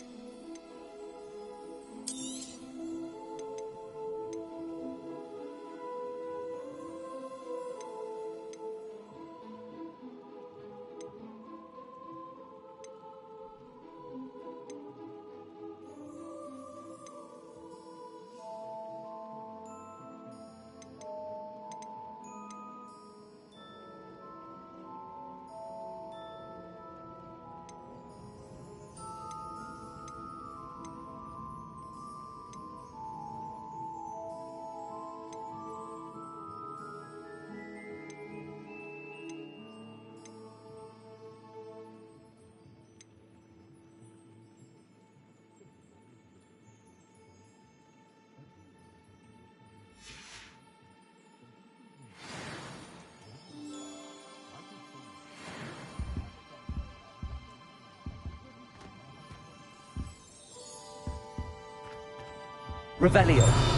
S2: Revelio.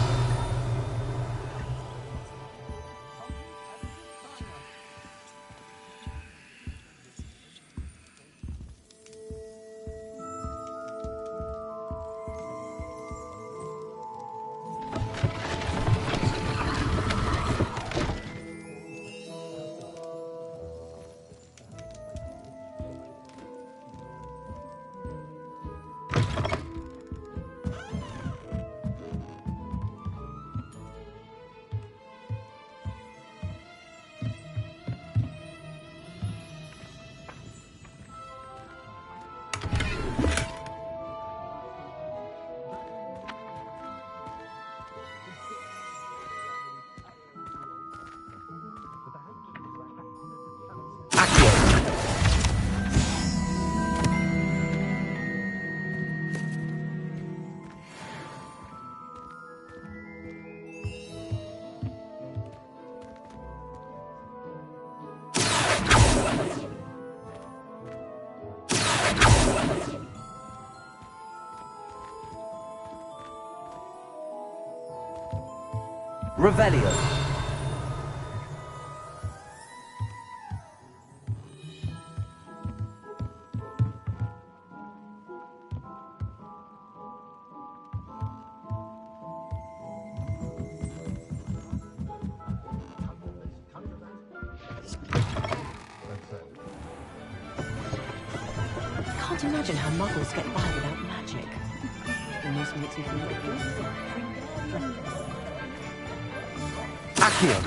S2: Revelio.
S17: Can't imagine how muggles get by without magic. Almost makes me feel like
S2: Accio.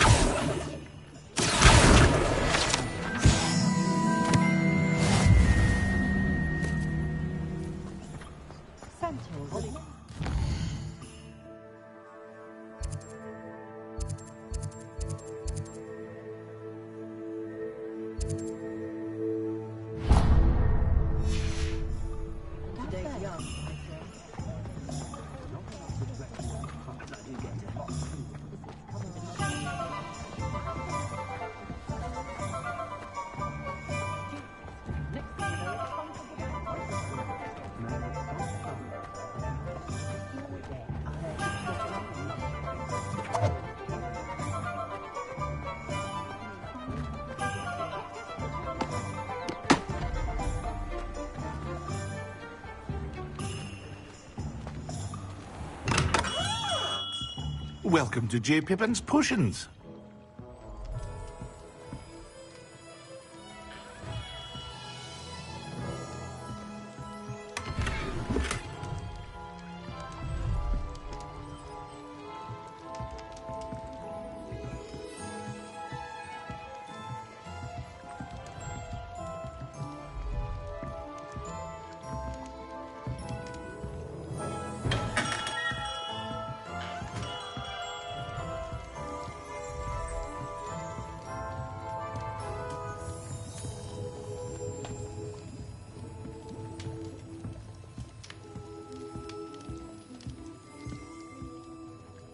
S20: Welcome to J. Pippin's Potions.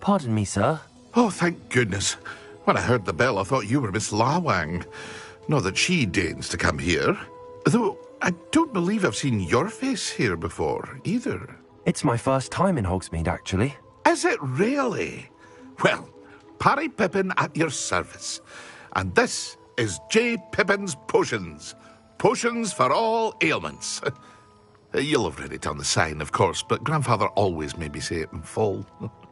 S2: Pardon me, sir.
S20: Oh, thank goodness. When I heard the bell, I thought you were Miss Lawang. Not that she deigns to come here. Though, I don't believe I've seen your face here before, either.
S2: It's my first time in Hogsmeade, actually.
S20: Is it really? Well, Parry Pippin at your service. And this is J. Pippin's Potions. Potions for all ailments. You'll have read it on the sign, of course, but Grandfather always made me say it in full.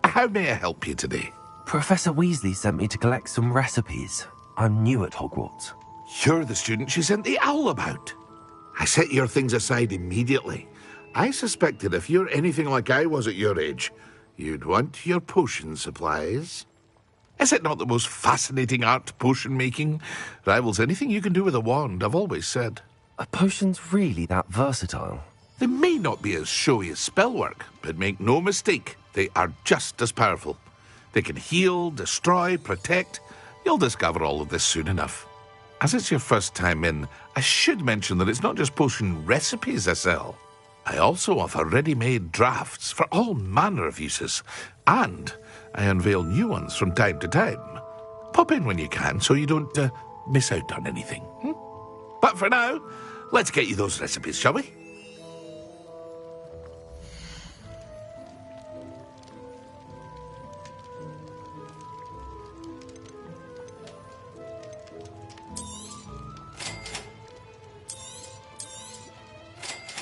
S20: How may I help you today?
S2: Professor Weasley sent me to collect some recipes. I'm new at Hogwarts.
S20: You're the student she sent the owl about. I set your things aside immediately. I suspected if you're anything like I was at your age, you'd want your potion supplies. Is it not the most fascinating art, potion making? Rivals anything you can do with a wand, I've always said.
S2: Are potions really that versatile?
S20: They may not be as showy as spellwork, but make no mistake, they are just as powerful. They can heal, destroy, protect. You'll discover all of this soon enough. As it's your first time in, I should mention that it's not just potion recipes I sell. I also offer ready-made drafts for all manner of uses, and I unveil new ones from time to time. Pop in when you can so you don't miss out on anything. But for now, let's get you those recipes, shall we?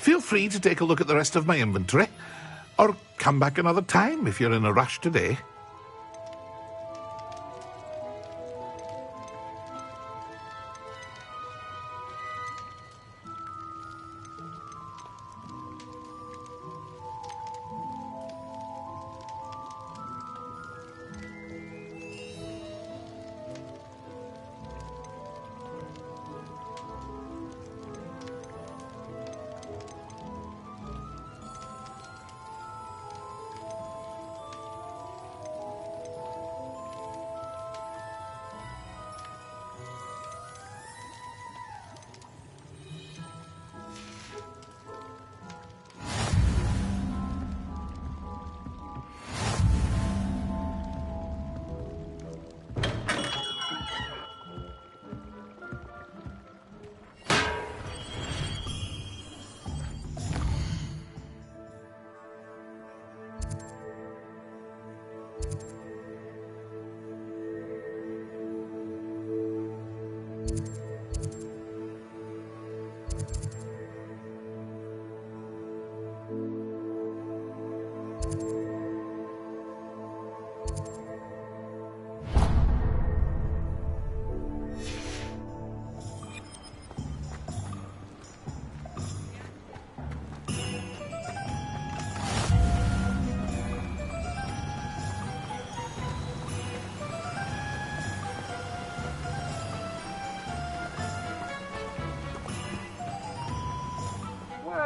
S20: Feel free to take a look at the rest of my inventory, or come back another time if you're in a rush today.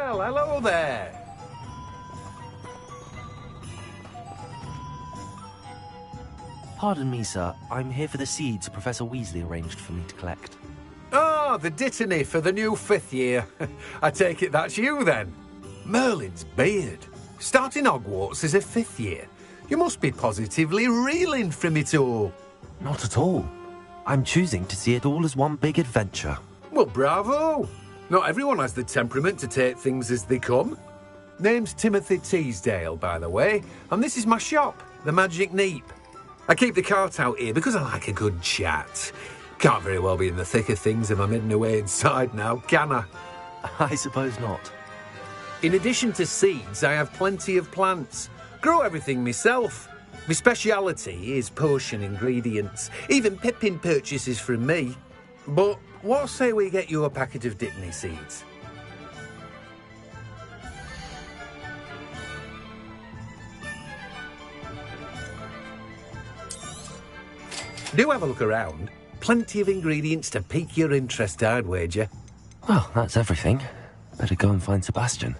S3: Well, hello there.
S2: Pardon me, sir. I'm here for the seeds Professor Weasley arranged for me to collect.
S3: Oh, the dittany for the new 5th year. I take it that's you, then. Merlin's beard. Starting Hogwarts as a 5th year. You must be positively reeling from it all.
S2: Not at all. I'm choosing to see it all as one big adventure.
S3: Well, bravo. Not everyone has the temperament to take things as they come. Name's Timothy Teasdale, by the way, and this is my shop, the Magic Neep. I keep the cart out here because I like a good chat. Can't very well be in the thick of things if I'm hidden away inside now, can I?
S2: I suppose not.
S3: In addition to seeds, I have plenty of plants. Grow everything myself. My speciality is potion ingredients. Even Pippin purchases from me. But what say we get you a packet of Dittany seeds? Do have a look around. Plenty of ingredients to pique your interest, I'd wager.
S2: Well, that's everything. Better go and find Sebastian.